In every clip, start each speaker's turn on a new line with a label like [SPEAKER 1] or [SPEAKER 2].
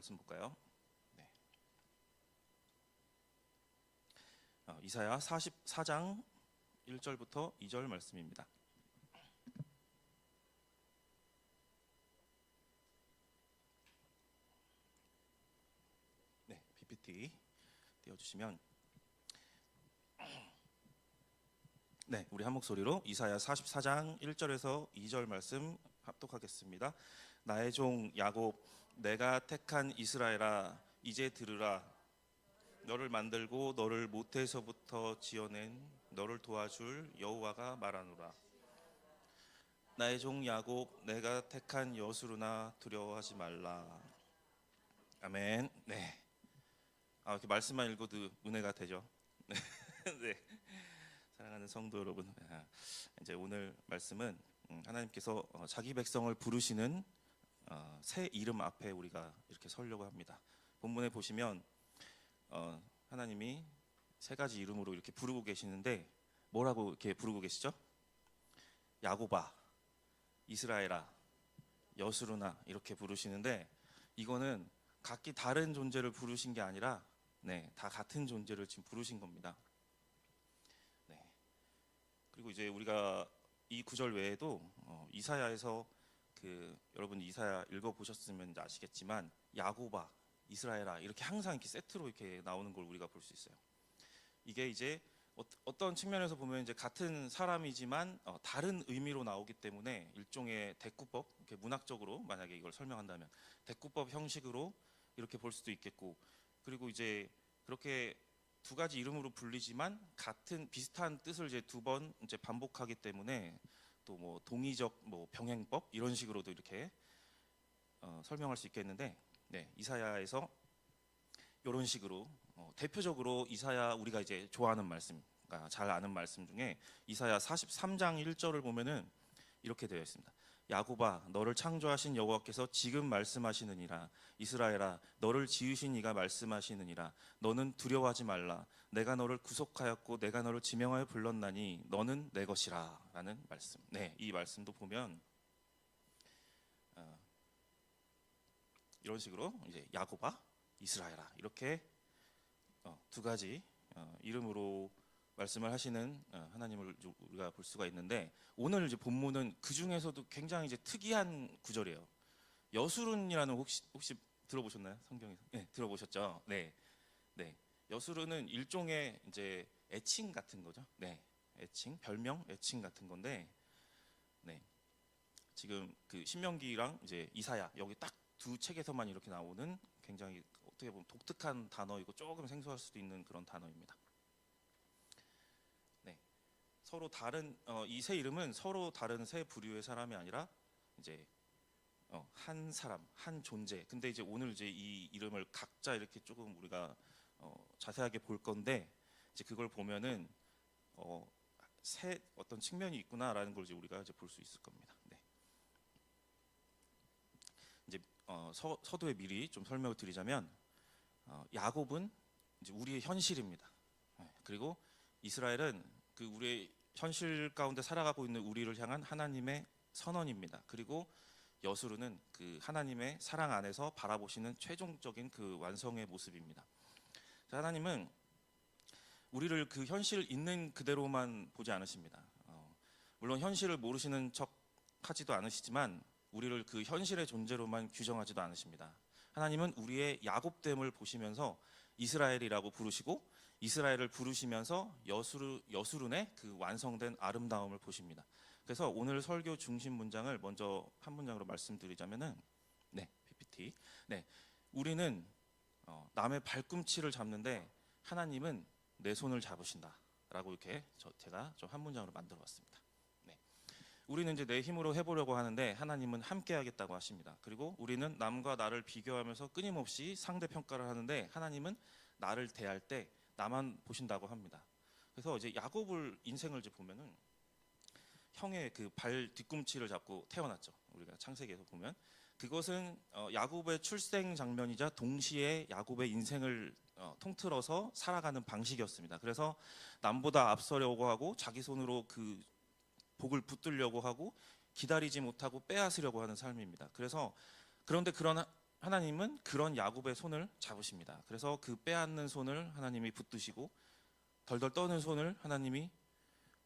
[SPEAKER 1] 말씀 볼까요? 네. 이사야 44장 1절부터 2절 말씀입니다. 네, PPT 띄워주시면, 네, 우리 한 목소리로 이사야 44장 1절에서 2절 말씀 합독하겠습니다. 나의 종 야곱, 내가 택한 이스라엘아, 이제 들으라. 너를 만들고 너를 모태에서부터 지어낸 너를 도와줄 여호와가 말하노라. 나의 종 야곱, 내가 택한 여수르나 두려워하지 말라. 아멘. 네. 이렇게 말씀만 읽어도 은혜가 되죠. 네. 네. 사랑하는 성도 여러분, 이제 오늘 말씀은 하나님께서 자기 백성을 부르시는 새 이름 앞에 우리가 이렇게 서려고 합니다. 본문에 보시면 하나님이 세 가지 이름으로 이렇게 부르고 계시는데, 뭐라고 이렇게 부르고 계시죠? 야곱아, 이스라엘아, 여수르나 이렇게 부르시는데, 이거는 각기 다른 존재를 부르신 게 아니라 다 같은 존재를 지금 부르신 겁니다. 그리고 이제 우리가 이 구절 외에도 이사야에서 여러분 이사야 읽어보셨으면 아시겠지만 야곱아, 이스라엘아 이렇게 항상 이렇게 세트로 이렇게 나오는 걸 우리가 볼 수 있어요. 이게 이제 어떤 측면에서 보면 이제 같은 사람이지만 다른 의미로 나오기 때문에 일종의 대꾸법, 이렇게 문학적으로 만약에 이걸 설명한다면 대꾸법 형식으로 이렇게 볼 수도 있겠고, 그리고 이제 그렇게 두 가지 이름으로 불리지만 같은 비슷한 뜻을 이제 두 번 이제 반복하기 때문에 또 뭐 동의적 뭐 병행법 이런 식으로도 이렇게 설명할 수 있겠는데, 이사야에서 이런 식으로 대표적으로 이사야 우리가 이제 좋아하는 말씀, 그러니까 잘 아는 말씀 중에 이사야 43장 1절을 보면은 이렇게 되어 있습니다. 야곱아, 너를 창조하신 여호와께서 지금 말씀하시느니라. 이스라엘아, 너를 지으신 이가 말씀하시느니라. 너는 두려워하지 말라. 내가 너를 구속하였고 내가 너를 지명하여 불렀나니 너는 내 것이라. 라는 말씀. 이 말씀도 보면 이런 식으로 이제 야곱아, 이스라엘아 이렇게 두 가지 이름으로 말씀을 하시는 하나님을 우리가 볼 수가 있는데, 오늘 이제 본문은 그 중에서도 굉장히 이제 특이한 구절이에요. 여수른이라는 혹시 들어보셨나요? 성경에서? 네, 들어보셨죠? 네. 여수른은 일종의 이제 애칭 같은 거죠. 애칭, 별명, 애칭 같은 건데, 지금 그 신명기랑 이제 이사야 여기 딱 두 책에서만 이렇게 나오는 굉장히 어떻게 보면 독특한 단어이고 조금 생소할 수도 있는 그런 단어입니다. 서로 다른 이 세 이름은 서로 다른 세 부류의 사람이 아니라 이제 한 사람, 한 존재. 근데 이제 오늘 이제 이 이름을 각자 이렇게 조금 우리가 자세하게 볼 건데, 이제 그걸 보면은 새 어떤 측면이 있구나라는 걸 이제 우리가 이제 볼 수 있을 겁니다. 이제 서두에 미리 좀 설명을 드리자면, 야곱은 이제 우리의 현실입니다. 그리고 이스라엘은 그 우리의 현실 가운데 살아가고 있는 우리를 향한 하나님의 선언입니다. 그리고 여수르는 그 하나님의 사랑 안에서 바라보시는 최종적인 그 완성의 모습입니다. 하나님은 우리를 그 현실 있는 그대로만 보지 않으십니다. 물론 현실을 모르시는 척 하지도 않으시지만 우리를 그 현실의 존재로만 규정하지도 않으십니다. 하나님은 우리의 야곱됨을 보시면서 이스라엘이라고 부르시고, 이스라엘을 부르시면서 여수른의 그 완성된 아름다움을 보십니다. 그래서 오늘 설교 중심 문장을 먼저 한 문장으로 말씀드리자면은, PPT. 우리는 남의 발꿈치를 잡는데 하나님은 내 손을 잡으신다라고 이렇게 제가 좀 한 문장으로 만들어봤습니다. 우리는 이제 내 힘으로 해보려고 하는데 하나님은 함께 하겠다고 하십니다. 그리고 우리는 남과 나를 비교하면서 끊임없이 상대 평가를 하는데 하나님은 나를 대할 때 나만 보신다고 합니다. 그래서 이제 야곱을 인생을 이제 보면은 형의 그 발 뒤꿈치를 잡고 태어났죠. 우리가 창세기에서 보면 그것은 야곱의 출생 장면이자 동시에 야곱의 인생을 통틀어서 살아가는 방식이었습니다. 그래서 남보다 앞서려고 하고 자기 손으로 그 복을 붙들려고 하고 기다리지 못하고 빼앗으려고 하는 삶입니다. 그런데 그런 하나님은 그런 야곱의 손을 잡으십니다. 그래서 그 빼앗는 손을 하나님이 붙드시고 덜덜 떠는 손을 하나님이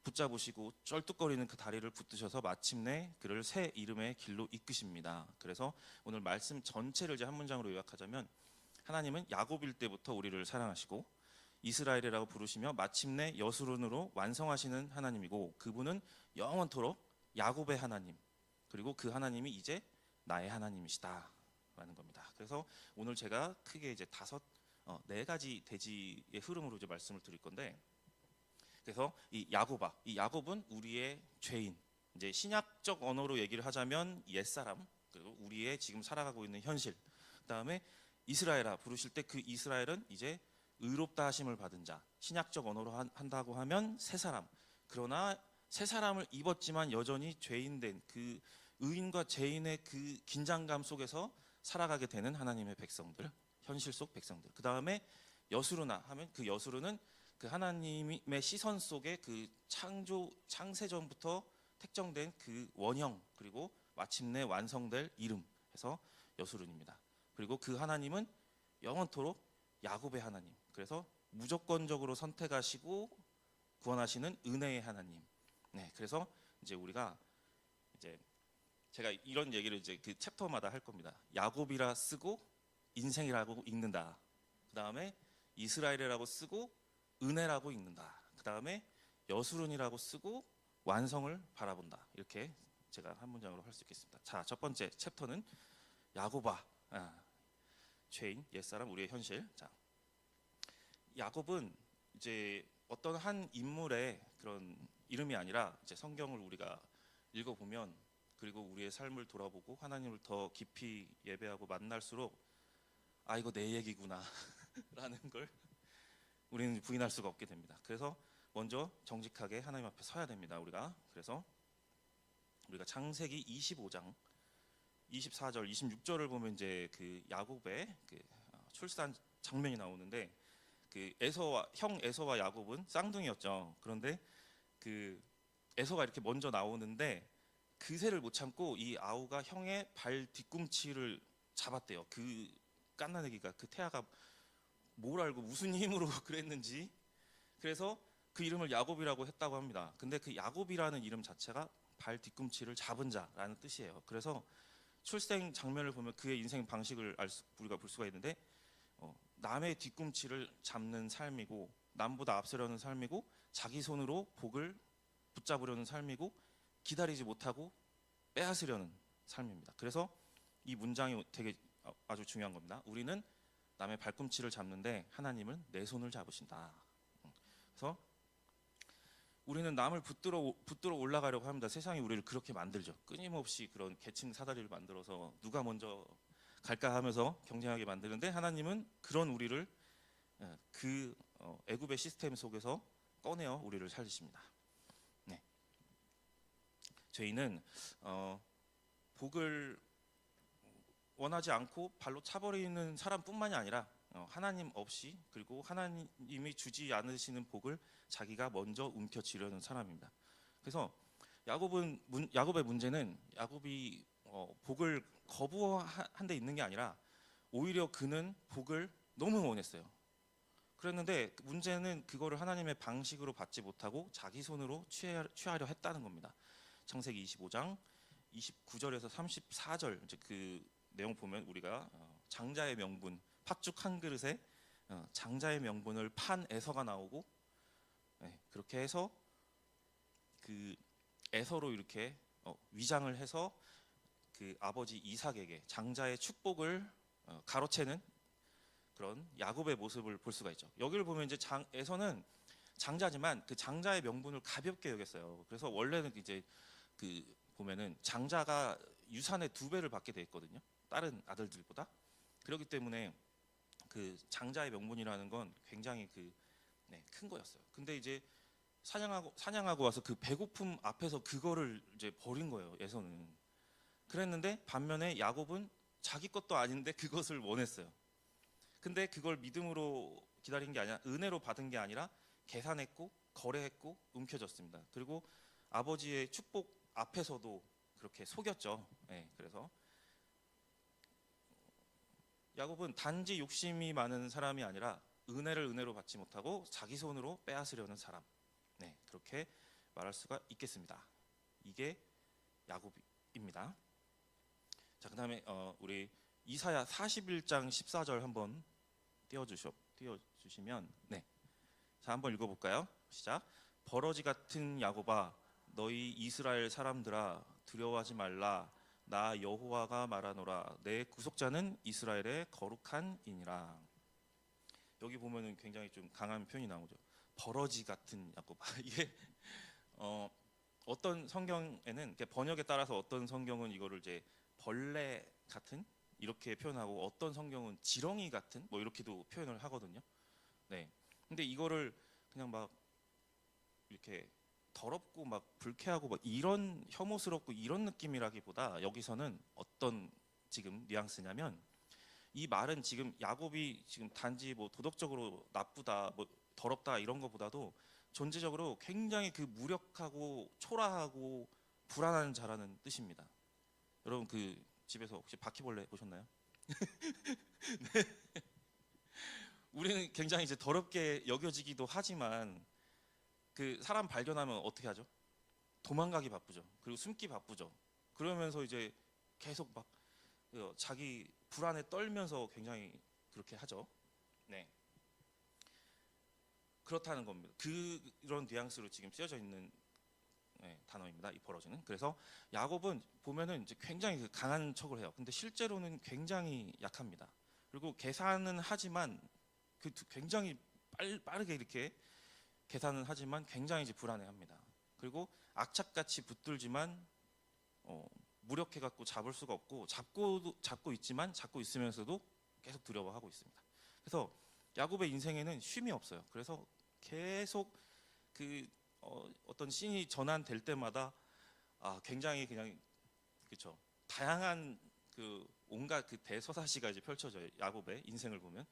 [SPEAKER 1] 붙잡으시고 쩔뚝거리는 그 다리를 붙드셔서 마침내 그를 새 이름의 길로 이끄십니다. 그래서 오늘 말씀 전체를 이제 한 문장으로 요약하자면 하나님은 야곱일 때부터 우리를 사랑하시고 이스라엘이라고 부르시며 마침내 여수론으로 완성하시는 하나님이고 그분은 영원토록 야곱의 하나님 그리고 그 하나님이 이제 나의 하나님이시다라는 겁니다. 그래서 오늘 제가 크게 이제 네 가지 대지의 흐름으로 이제 말씀을 드릴 건데 그래서 이 야곱은 우리의 죄인 이제 신약적 언어로 얘기를 하자면 옛사람 그리고 우리의 지금 살아가고 있는 현실 그다음에 이스라엘아 부르실 때 그 이스라엘은 이제 의롭다 하심을 받은 자 신약적 언어로 한다고 하면 새 사람 그러나 새 사람을 입었지만 여전히 죄인된 그 의인과 죄인의 그 긴장감 속에서 살아가게 되는 하나님의 백성들 현실 속 백성들 그 다음에 여수르나 하면 그 여수르는 그 하나님의 시선 속에 그 창세전부터 택정된 그 원형 그리고 마침내 완성될 이름 해서 여수른입니다. 그리고 그 하나님은 영원토록 야곱의 하나님 그래서 무조건적으로 선택하시고 구원하시는 은혜의 하나님. 네, 그래서 이제 우리가 이제 제가 이런 얘기를 이제 그 챕터마다 할 겁니다. 야곱이라 쓰고 인생이라고 읽는다. 그 다음에 이스라엘이라고 쓰고 은혜라고 읽는다. 그 다음에 여수론이라고 쓰고 완성을 바라본다. 이렇게 제가 한 문장으로 할 수 있겠습니다. 자, 첫 번째 챕터는 야곱아, 죄인, 옛사람, 우리의 현실. 자, 야곱은 이제 어떤 한 인물의 그런 이름이 아니라 이제 성경을 우리가 읽어보면 그리고 우리의 삶을 돌아보고 하나님을 더 깊이 예배하고 만날수록 아 이거 내 얘기구나 라는 걸 우리는 부인할 수가 없게 됩니다. 그래서 먼저 정직하게 하나님 앞에 서야 됩니다. 그래서 우리가 창세기 25장 24절 26절을 보면 이제 그 야곱의 그 출산 장면이 나오는데 그 형 에서와 야곱은 쌍둥이였죠. 그런데 그 에서가 이렇게 먼저 나오는데 그새를 못 참고 이 아우가 형의 발 뒤꿈치를 잡았대요. 그 갓난아기가 그 태아가 뭘 알고 무슨 힘으로 그랬는지 그래서 그 이름을 야곱이라고 했다고 합니다. 근데 그 야곱이라는 이름 자체가 발 뒤꿈치를 잡은 자라는 뜻이에요. 그래서 출생 장면을 보면 그의 인생 방식을 우리가 볼 수가 있는데 남의 뒤꿈치를 잡는 삶이고 남보다 앞서려는 삶이고 자기 손으로 복을 붙잡으려는 삶이고 기다리지 못하고 빼앗으려는 삶입니다. 그래서 이 문장이 되게 아주 중요한 겁니다. 우리는 남의 발꿈치를 잡는데 하나님은 내 손을 잡으신다. 그래서 우리는 남을 붙들어 올라가려고 합니다. 세상이 우리를 그렇게 만들죠. 끊임없이 그런 계층 사다리를 만들어서 누가 먼저 갈까 하면서 경쟁하게 만드는데 하나님은 그런 우리를 그 애굽의 시스템 속에서 꺼내어 우리를 살리십니다. 네. 죄인은 복을 원하지 않고 발로 차버리는 사람뿐만이 아니라 하나님 없이 그리고 하나님이 주지 않으시는 복을 자기가 먼저 움켜쥐려는 사람입니다. 그래서 야곱의 문제는 야곱이 복을 거부한 데 있는 게 아니라 오히려 그는 복을 너무 원했어요. 그랬는데 문제는 그거를 하나님의 방식으로 받지 못하고 자기 손으로 취하려 했다는 겁니다. 창세기 25장 29절에서 34절 이제 그 내용 보면 우리가 장자의 명분 팥죽 한 그릇에 장자의 명분을 판 에서가 나오고 그렇게 해서 그 에서로 이렇게 위장을 해서 그 아버지 이삭에게 장자의 축복을 가로채는 그런 야곱의 모습을 볼 수가 있죠. 여기를 보면 이제 에서는 장자지만 그 장자의 명분을 가볍게 여겼어요. 그래서 원래는 이제 그 보면은 장자가 유산의 2배를 받게 돼 있거든요. 다른 아들들보다. 그렇기 때문에 그 장자의 명분이라는 건 굉장히 큰 거였어요. 근데 이제 사냥하고 와서 그 배고픔 앞에서 그거를 이제 버린 거예요. 에서는. 그랬는데 반면에 야곱은 자기 것도 아닌데 그것을 원했어요. 근데 그걸 믿음으로 기다린 게 아니라 은혜로 받은 게 아니라 계산했고 거래했고 움켜졌습니다. 그리고 아버지의 축복 앞에서도 그렇게 속였죠. 그래서 야곱은 단지 욕심이 많은 사람이 아니라 은혜를 은혜로 받지 못하고 자기 손으로 빼앗으려는 사람. 네, 그렇게 말할 수가 있겠습니다. 이게 야곱입니다. 자, 그다음에 우리 이사야 41장 14절 한번 띄워주시면, 네, 자 한번 읽어볼까요? 시작. 버러지 같은 야곱아, 너희 이스라엘 사람들아, 두려워하지 말라. 나 여호와가 말하노라. 내 구속자는 이스라엘의 거룩한 이니라. 여기 보면은 굉장히 좀 강한 표현이 나오죠. 버러지 같은 야곱아. 이게 어떤 성경에는 번역에 따라서 어떤 성경은 이거를 이제 벌레 같은 이렇게 표현하고 어떤 성경은 지렁이 같은 뭐 이렇게도 표현을 하거든요. 네. 근데 이거를 그냥 막 이렇게 더럽고 막 불쾌하고 막 이런 혐오스럽고 이런 느낌이라기보다 여기서는 어떤 지금 뉘앙스냐면 이 말은 지금 야곱이 지금 단지 뭐 도덕적으로 나쁘다 뭐 더럽다 이런 것보다도 존재적으로 굉장히 그 무력하고 초라하고 불안한 자라는 뜻입니다. 여러분 그 집에서 혹시 바퀴벌레 보셨나요? 네. 우리는 굉장히 이제 더럽게 여겨지기도 하지만 그 사람 발견하면 어떻게 하죠? 도망가기 바쁘죠. 그리고 숨기 바쁘죠. 그러면서 이제 계속 막 자기 불안에 떨면서 굉장히 그렇게 하죠. 네. 그렇다는 겁니다. 그런 뉘앙스로 지금 쓰여져 있는 단어입니다. 이 벌어지는. 그래서 야곱은 보면은 이제 굉장히 그 강한 척을 해요. 근데 실제로는 굉장히 약합니다. 그리고 계산은 하지만 굉장히 빠르게 이렇게 계산은 하지만 굉장히 이제 불안해합니다. 그리고 악착같이 붙들지만 무력해갖고 잡을 수가 없고 잡고 있지만 잡고 있으면서도 계속 두려워하고 있습니다. 그래서 야곱의 인생에는 쉼이 없어요. 그래서 계속 그 어떤 씬이 전환될 때마다 굉장히 그냥 그렇죠. 다양한 그 온갖 그 대서사시가 이제 펼쳐져요. 야곱의 인생을 보면.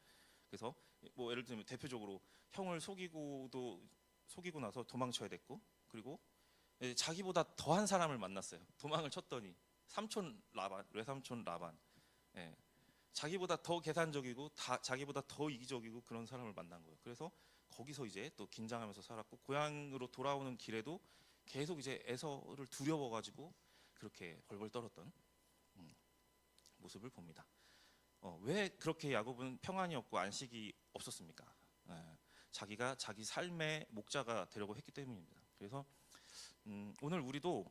[SPEAKER 1] 그래서 뭐 예를 들면 대표적으로 형을 속이고 나서 도망쳐야 됐고, 그리고 자기보다 더한 사람을 만났어요. 도망을 쳤더니 외삼촌 라반. 예. 자기보다 더 계산적이고 자기보다 더 이기적이고 그런 사람을 만난 거예요. 그래서 거기서 이제 또 긴장하면서 살았고 고향으로 돌아오는 길에도 계속 이제 에서를 두려워가지고 그렇게 벌벌 떨었던 모습을 봅니다. 왜 그렇게 야곱은 평안이 없고 안식이 없었습니까? 자기가 자기 삶의 목자가 되려고 했기 때문입니다. 그래서 오늘 우리도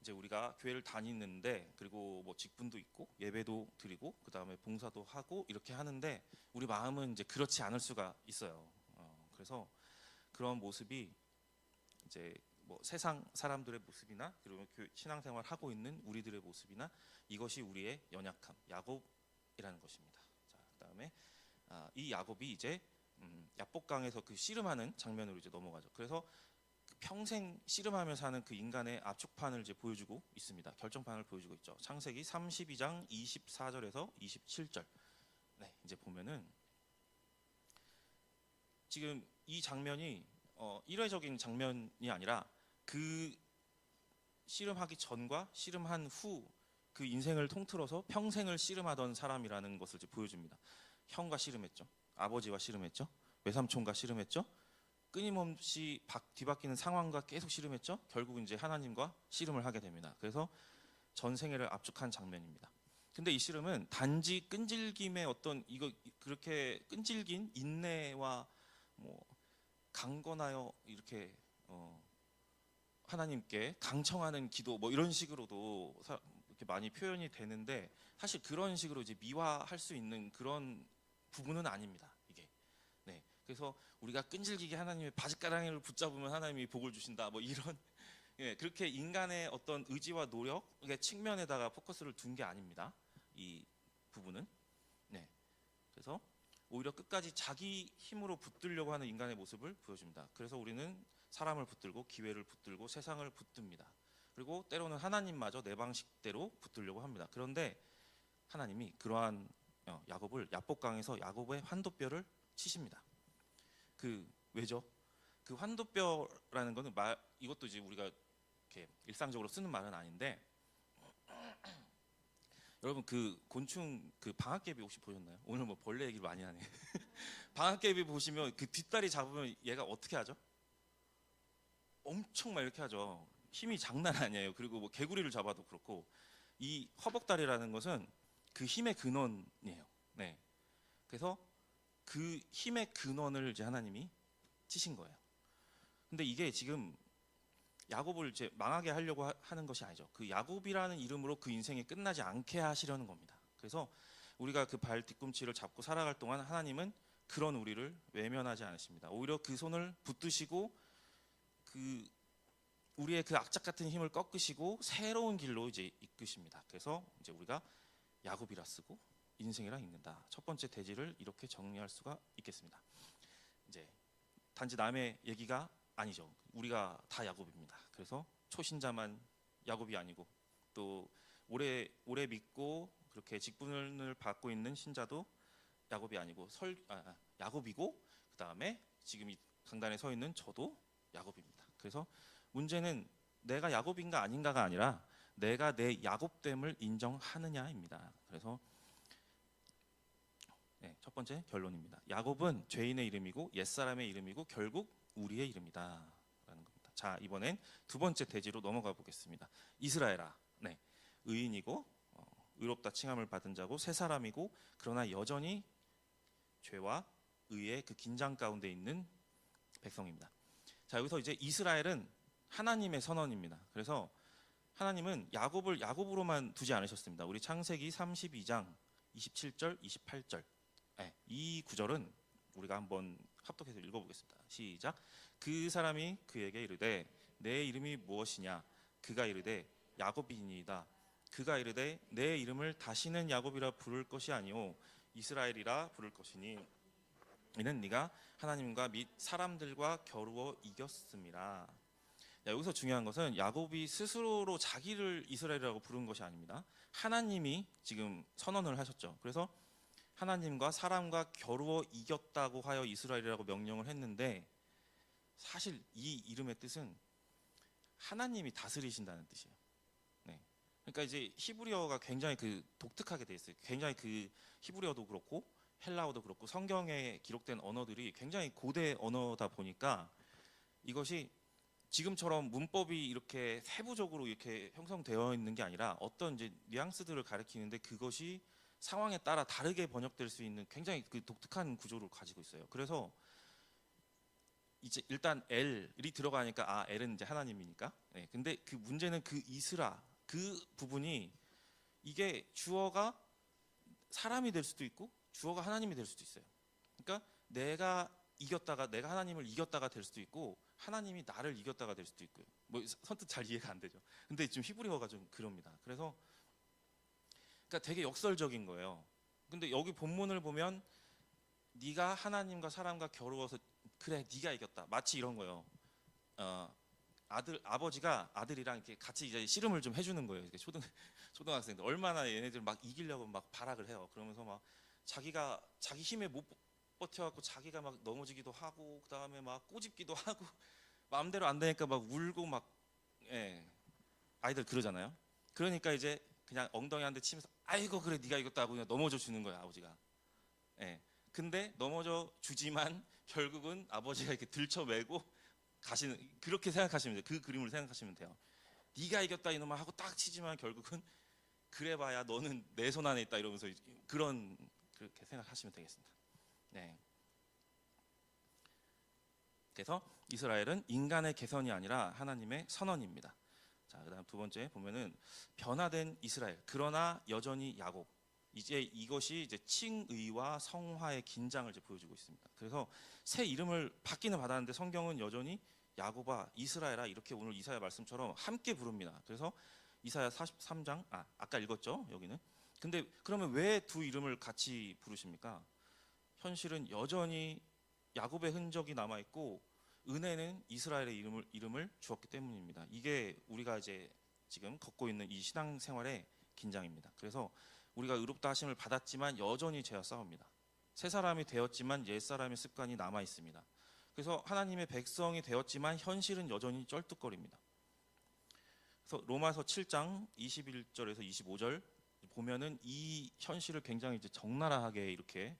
[SPEAKER 1] 이제 우리가 교회를 다니는데 그리고 뭐 직분도 있고 예배도 드리고 그 다음에 봉사도 하고 이렇게 하는데 우리 마음은 이제 그렇지 않을 수가 있어요. 그래서 그런 모습이 이제 뭐 세상 사람들의 모습이나 그리고 신앙생활 하고 있는 우리들의 모습이나 이것이 우리의 연약함, 야곱이라는 것입니다. 자, 그다음에 이 야곱이 이제 야복강에서 그 씨름하는 장면으로 이제 넘어가죠. 그래서 평생 씨름하며 사는 그 인간의 압축판을 이제 보여주고 있습니다. 결정판을 보여주고 있죠. 창세기 32장 24절에서 27절. 네, 이제 보면은 지금 이 장면이 일회적인 장면이 아니라 그 씨름하기 전과 씨름한 후 그 인생을 통틀어서 평생을 씨름하던 사람이라는 것을 이제 보여줍니다. 형과 씨름했죠. 아버지와 씨름했죠. 외삼촌과 씨름했죠. 끊임없이 뒤바뀌는 상황과 계속 씨름했죠. 결국 이제 하나님과 씨름을 하게 됩니다. 그래서 전 생애를 압축한 장면입니다. 근데 이 씨름은 단지 끈질김의 어떤 그렇게 끈질긴 인내와 뭐 강건하여 이렇게 하나님께 강청하는 기도 뭐 이런 식으로도 이렇게 많이 표현이 되는데 사실 그런 식으로 이제 미화할 수 있는 그런 부분은 아닙니다. 이게. 네. 그래서 우리가 끈질기게 하나님의 바짓가랑이를 붙잡으면 하나님이 복을 주신다. 뭐 이런 그렇게 인간의 어떤 의지와 노력의 측면에다가 포커스를 둔 게 아닙니다. 이 부분은. 네. 그래서 오히려 끝까지 자기 힘으로 붙들려고 하는 인간의 모습을 보여줍니다. 그래서 우리는 사람을 붙들고 기회를 붙들고 세상을 붙듭니다. 그리고 때로는 하나님마저 내 방식대로 붙들려고 합니다. 그런데 하나님이 그러한 야곱을 야복강에서 야곱의 환도뼈를 치십니다. 왜죠? 그 환도뼈라는 거는 이것도 이제 우리가 이렇게 일상적으로 쓰는 말은 아닌데 여러분 그 곤충 그 방앗개비 혹시 보셨나요? 오늘 뭐 벌레 얘기를 많이 하네. 방앗개비 보시면 그 뒷다리 잡으면 얘가 어떻게 하죠? 엄청 막 이렇게 하죠. 힘이 장난 아니에요. 그리고 뭐 개구리를 잡아도 그렇고 이 허벅다리라는 것은 그 힘의 근원이에요. 네. 그래서 그 힘의 근원을 이제 하나님이 치신 거예요. 근데 이게 지금 야곱을 이제 망하게 하려고 하는 것이 아니죠. 그 야곱이라는 이름으로 그 인생이 끝나지 않게 하시려는 겁니다. 그래서 우리가 그 발 뒤꿈치를 잡고 살아갈 동안 하나님은 그런 우리를 외면하지 않으십니다. 오히려 그 손을 붙드시고 그 우리의 그 악착 같은 힘을 꺾으시고 새로운 길로 이제 이끄십니다. 그래서 이제 우리가 야곱이라 쓰고 인생이라 읽는다. 첫 번째 대지를 이렇게 정리할 수가 있겠습니다. 이제 단지 남의 얘기가 아니죠. 우리가 다 야곱입니다. 그래서 초신자만 야곱이 아니고 또 오래 믿고 그렇게 직분을 받고 있는 신자도 야곱이 아니고 야곱이고 그 다음에 지금 이 강단에 서 있는 저도 야곱입니다. 그래서 문제는 내가 야곱인가 아닌가가 아니라 내가 내 야곱됨을 인정하느냐입니다. 그래서 네, 첫 번째 결론입니다. 야곱은 죄인의 이름이고 옛사람의 이름이고 결국 우리의 이름이다 라는 겁니다. 자, 이번엔 두 번째 대지로 넘어가 보겠습니다. 이스라엘아, 네, 의인이고 의롭다 칭함을 받은 자고 새 사람이고 그러나 여전히 죄와 의의 그 긴장 가운데 있는 백성입니다. 자, 여기서 이제 이스라엘은 하나님의 선언입니다. 그래서 하나님은 야곱을 야곱으로만 두지 않으셨습니다. 우리 창세기 32장 27절, 28절 네, 이 구절은 우리가 한번 합독해서 읽어보겠습니다. 시작. 그 사람이 그에게 이르되 내 이름이 무엇이냐? 그가 이르되 야곱이니이다. 그가 이르되 내 이름을 다시는 야곱이라 부를 것이 아니오 이스라엘이라 부를 것이니 이는 네가 하나님과 및 사람들과 겨루어 이겼음이라. 여기서 중요한 것은 야곱이 스스로로 자기를 이스라엘이라고 부른 것이 아닙니다. 하나님이 지금 선언을 하셨죠. 그래서 하나님과 사람과 겨루어 이겼다고 하여 이스라엘이라고 명령을 했는데 사실 이 이름의 뜻은 하나님이 다스리신다는 뜻이에요. 네. 그러니까 이제 히브리어가 굉장히 그 독특하게 돼 있어요. 굉장히 그 히브리어도 그렇고 헬라어도 그렇고 성경에 기록된 언어들이 굉장히 고대 언어다 보니까 이것이 지금처럼 문법이 이렇게 세부적으로 이렇게 형성되어 있는 게 아니라 어떤 이제 뉘앙스들을 가리키는데 그것이 상황에 따라 다르게 번역될 수 있는 굉장히 그 독특한 구조를 가지고 있어요. 그래서 이제 일단 L이 들어가니까 L은 이제 하나님이니까. 네, 근데 그 문제는 그 이스라 그 부분이 이게 주어가 사람이 될 수도 있고 주어가 하나님이 될 수도 있어요. 그러니까 내가 하나님을 이겼다가 될 수도 있고 하나님이 나를 이겼다가 될 수도 있고요. 뭐 선뜻 잘 이해가 안 되죠. 근데 지금 히브리어가 좀 그럽니다. 그래서 그러니까 되게 역설적인 거예요. 근데 여기 본문을 보면 네가 하나님과 사람과 겨루어서 그래 네가 이겼다. 마치 이런 거예요. 아버지가 아들이랑 이렇게 같이 이제 씨름을 좀 해주는 거예요. 이렇게 초등학생들 얼마나 얘네들 막 이기려고 막 발악을 해요. 그러면서 막 자기가 자기 힘에 못 버텨갖고 자기가 막 넘어지기도 하고 그 다음에 막 꼬집기도 하고 마음대로 안 되니까 막 울고 막 아이들 그러잖아요. 그러니까 이제 그냥 엉덩이 한 대 치면서 아이고 그래 네가 이겼다 하고 그냥 넘어져 주는 거야 아버지가. 근데 넘어져 주지만 결국은 아버지가 이렇게 들쳐매고 가시는 그렇게 생각하시면 돼요. 그 그림을 생각하시면 돼요. 네가 이겼다 이놈아 하고 딱 치지만 결국은 그래봐야 너는 내 손 안에 있다 이러면서 그렇게 생각하시면 되겠습니다. 네. 그래서 이스라엘은 인간의 개선이 아니라 하나님의 선언입니다. 자, 그다음 두 번째 보면은 변화된 이스라엘 그러나 여전히 야곱. 이제 이것이 이제 칭의와 성화의 긴장을 이제 보여주고 있습니다. 그래서 새 이름을 받기는 받았는데 성경은 여전히 야곱아 이스라엘아 이렇게 오늘 이사야 말씀처럼 함께 부릅니다. 그래서 이사야 43장 아까 읽었죠 여기는. 근데 그러면 왜 두 이름을 같이 부르십니까? 현실은 여전히 야곱의 흔적이 남아 있고 은혜는 이스라엘의 이름을 주었기 때문입니다. 이게 우리가 이제 지금 걷고 있는 이 신앙생활의 긴장입니다. 그래서 우리가 의롭다 하심을 받았지만 여전히 죄와 싸웁니다. 새 사람이 되었지만 옛 사람의 습관이 남아 있습니다. 그래서 하나님의 백성이 되었지만 현실은 여전히 쩔뚝거립니다. 그래서 로마서 7장 21절에서 25절 보면은 이 현실을 굉장히 이제 적나라하게 이렇게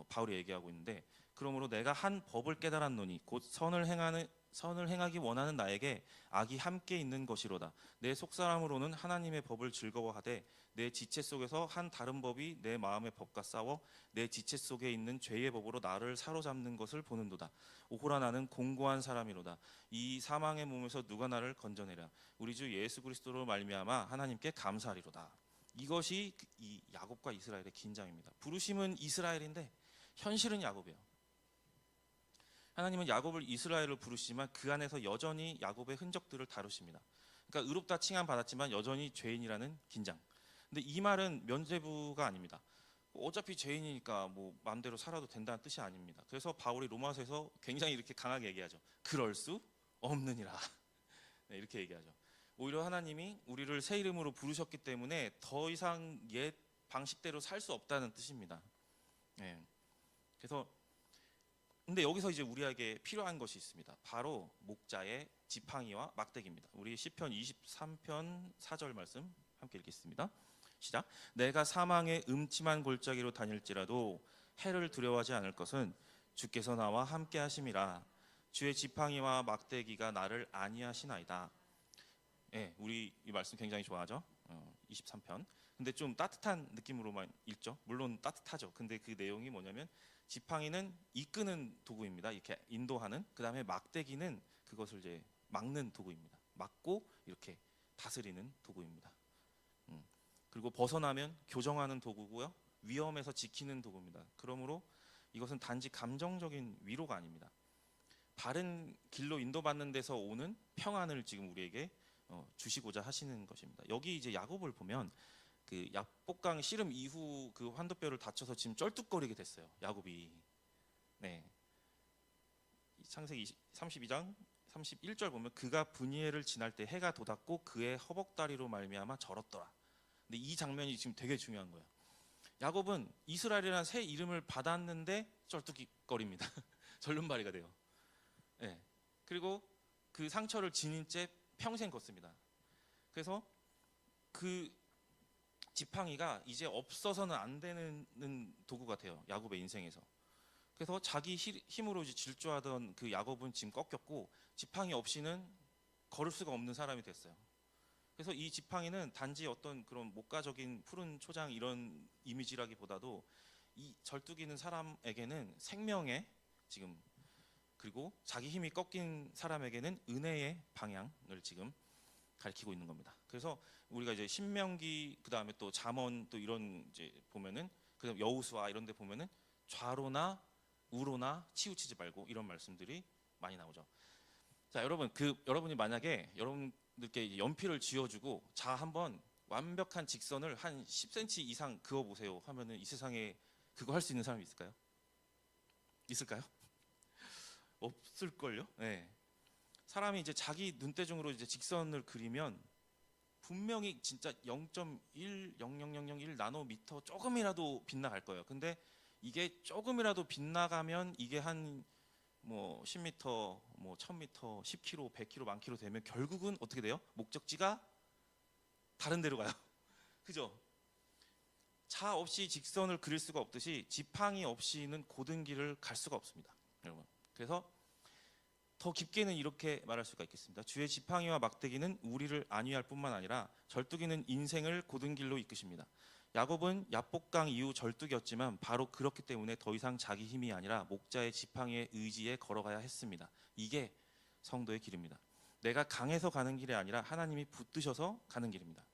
[SPEAKER 1] 바울이 얘기하고 있는데, 그러므로 내가 한 법을 깨달았노니 곧 선을 행하기 원하는 나에게 악이 함께 있는 것이로다. 내 속사람으로는 하나님의 법을 즐거워하되 내 지체 속에서 한 다른 법이 내 마음의 법과 싸워 내 지체 속에 있는 죄의 법으로 나를 사로잡는 것을 보는도다. 오호라 나는 공고한 사람이로다. 이 사망의 몸에서 누가 나를 건져내랴. 우리 주 예수 그리스도로 말미암아 하나님께 감사하리로다. 이것이 이 야곱과 이스라엘의 긴장입니다. 부르심은 이스라엘인데 현실은 야곱이에요. 하나님은 야곱을 이스라엘로 부르시지만 그 안에서 여전히 야곱의 흔적들을 다루십니다. 그러니까 의롭다 칭함 받았지만 여전히 죄인이라는 긴장. 근데 이 말은 면죄부가 아닙니다. 어차피 죄인이니까 뭐 마음대로 살아도 된다는 뜻이 아닙니다. 그래서 바울이 로마서에서 굉장히 이렇게 강하게 얘기하죠. 그럴 수 없느니라. 네, 이렇게 얘기하죠. 오히려 하나님이 우리를 새 이름으로 부르셨기 때문에 더 이상 옛 방식대로 살 수 없다는 뜻입니다. 네. 그래서 근데 여기서 이제 우리에게 필요한 것이 있습니다. 바로 목자의 지팡이와 막대기입니다. 우리 시편 23편 4절 말씀 함께 읽겠습니다. 시작. 내가 사망의 음침한 골짜기로 다닐지라도 해를 두려워하지 않을 것은 주께서 나와 함께 하심이라. 주의 지팡이와 막대기가 나를 안위하시나이다. 예, 우리 이 말씀 굉장히 좋아하죠. 23편. 근데 좀 따뜻한 느낌으로만 읽죠. 물론 따뜻하죠. 근데 그 내용이 뭐냐면 지팡이는 이끄는 도구입니다. 이렇게 인도하는. 그다음에 막대기는 그것을 이제 막는 도구입니다. 막고 이렇게 다스리는 도구입니다. 그리고 벗어나면 교정하는 도구고요. 위험에서 지키는 도구입니다. 그러므로 이것은 단지 감정적인 위로가 아닙니다. 바른 길로 인도받는 데서 오는 평안을 지금 우리에게 주시고자 하시는 것입니다. 여기 이제 야곱을 보면 그 야복강 씨름 이후 그 환도뼈를 다쳐서 지금 쩔뚝거리게 됐어요. 야곱이. 네. 창세기 32장 31절 보면 그가 분이엘을 지날 때 해가 돋았고 그의 허벅다리로 말미암아 절었더라. 근데 이 장면이 지금 되게 중요한 거예요. 야곱은 이스라엘이라는 새 이름을 받았는데 쩔뚝거립니다. 절름발이가 돼요. 네. 그리고 그 상처를 지닌 채 평생 걷습니다. 그래서 그 지팡이가 이제 없어서는 안 되는 도구 같아요. 야곱의 인생에서. 그래서 자기 힘으로 이제 질주하던 그 야곱은 지금 꺾였고 지팡이 없이는 걸을 수가 없는 사람이 됐어요. 그래서 이 지팡이는 단지 어떤 그런 목가적인 푸른 초장 이런 이미지라기보다도 이 절뚝이는 사람에게는 생명의 지금 그리고 자기 힘이 꺾인 사람에게는 은혜의 방향을 지금 가리키고 있는 겁니다. 그래서 우리가 이제 신명기 그다음에 또 잠언 또 이런 이제 보면은 그다음 여호수아 이런 데 보면은 좌로나 우로나 치우치지 말고 이런 말씀들이 많이 나오죠. 자, 여러분 여러분이 만약에 여러분들께 연필을 쥐어주고 자 한번 완벽한 직선을 한 10cm 이상 그어 보세요 하면은 이 세상에 그거 할 수 있는 사람이 있을까요? 있을까요? 없을걸요? 네. 사람이 이제 자기 눈대중으로 이제 직선을 그리면 분명히 진짜 0.10001 나노미터 조금이라도 빗나갈 거예요. 근데 이게 조금이라도 빗나가면 이게 한 뭐 10m, 뭐 1000m, 10km, 100km, 만 킬로 되면 결국은 어떻게 돼요? 목적지가 다른 데로 가요. 그죠? 차 없이 직선을 그릴 수가 없듯이 지팡이 없이는 고든 길을 갈 수가 없습니다, 여러분. 그래서 더 깊게는 이렇게 말할 수가 있겠습니다. 주의 지팡이와 막대기는 우리를 안위할 뿐만 아니라 절뚝이는 인생을 고든 길로 이끄십니다. 야곱은 야복강 이후 절뚝이었지만 바로 그렇기 때문에 더 이상 자기 힘이 아니라 목자의 지팡이의 의지에 걸어가야 했습니다. 이게 성도의 길입니다. 내가 강해서 가는 길이 아니라 하나님이 붙드셔서 가는 길입니다.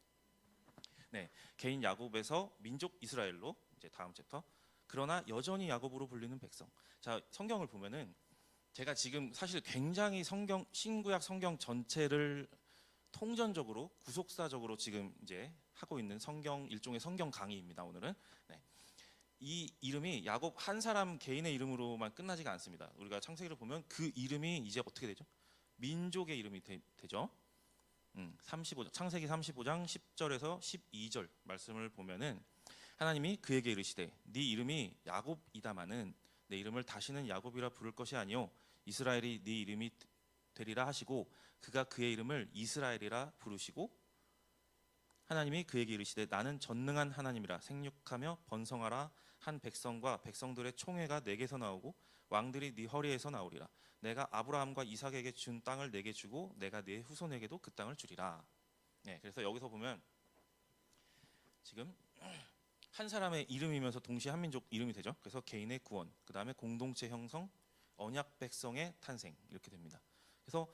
[SPEAKER 1] 네, 개인 야곱에서 민족 이스라엘로 이제 다음 챕터. 그러나 여전히 야곱으로 불리는 백성. 자, 성경을 보면은 제가 지금 사실 굉장히 신구약 성경 전체를 통전적으로 구속사적으로 지금 이제 하고 있는 일종의 성경 강의입니다. 오늘은. 네. 이 이름이 야곱 한 사람 개인의 이름으로만 끝나지가 않습니다. 우리가 창세기를 보면 그 이름이 이제 어떻게 되죠? 민족의 이름이 되죠. 35장, 창세기 35장 10절에서 12절 말씀을 보면은 하나님이 그에게 이르시되 네 이름이 야곱이다마는 내 이름을 다시는 야곱이라 부를 것이 아니요 이스라엘이 네 이름이 되리라 하시고 그가 그의 이름을 이스라엘이라 부르시고 하나님이 그에게 이르시되 나는 전능한 하나님이라 생육하며 번성하라 한 백성과 백성들의 총회가 내게서 나오고 왕들이 네 허리에서 나오리라. 내가 아브라함과 이삭에게 준 땅을 내게 주고 내가 네 후손에게도 그 땅을 주리라. 네, 그래서 여기서 보면 지금 한 사람의 이름이면서 동시에 한 민족 이름이 되죠. 그래서 개인의 구원, 그 다음에 공동체 형성, 언약 백성의 탄생 이렇게 됩니다. 그래서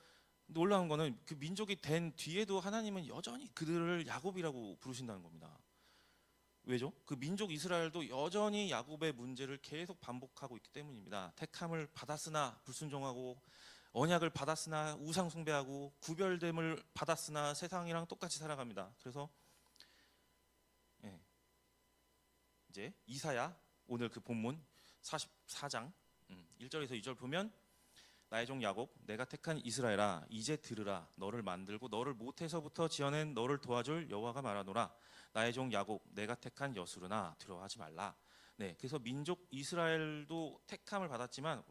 [SPEAKER 1] 놀라운 거는 그 민족이 된 뒤에도 하나님은 여전히 그들을 야곱이라고 부르신다는 겁니다. 왜죠? 그 민족 이스라엘도 여전히 야곱의 문제를 계속 반복하고 있기 때문입니다. 택함을 받았으나 불순종하고 언약을 받았으나 우상 숭배하고 구별됨을 받았으나 세상이랑 똑같이 살아갑니다. 그래서 이제 이사야 오늘 그 본문 44장 1절에서 2절 보면 나의 종 야곱 내가 택한 이스라엘아 이제 들으라 너를 만들고 너를 모태서부터 지어낸 너를 도와줄 여호와가 말하노라 나의 종 야곱 내가 택한 여수르나 두려워하지 말라. 네, 그래서 민족 이스라엘도 택함을 받았지만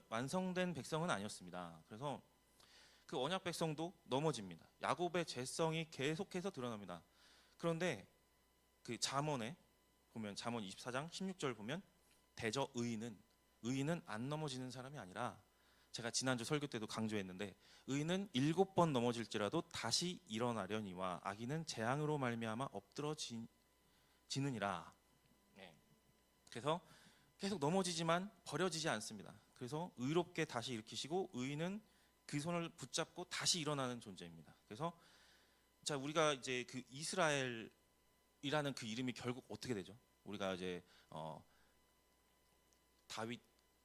[SPEAKER 1] 완성된 백성은 아니었습니다. 그래서 그 언약 백성도 넘어집니다. 야곱의 죄성이 계속해서 드러납니다. 그런데 그 잠언에 보면 잠언 24장 16절 보면 대저 의인은 안 넘어지는 사람이 아니라 제가 지난주 설교 때도 강조했는데 의인은 7번 넘어질지라도 다시 일어나려니와 악인은 재앙으로 말미암아 엎드러지느니라. 네. 그래서 계속 넘어지지만 버려지지 않습니다. 그래서 의롭게 다시 일으키시고 의인은 그 손을 붙잡고 다시 일어나는 존재입니다. 그래서 자 우리가 이제 그 이스라엘이라는 그 이름이 결국 어떻게 되죠? 우리가 이제 다윗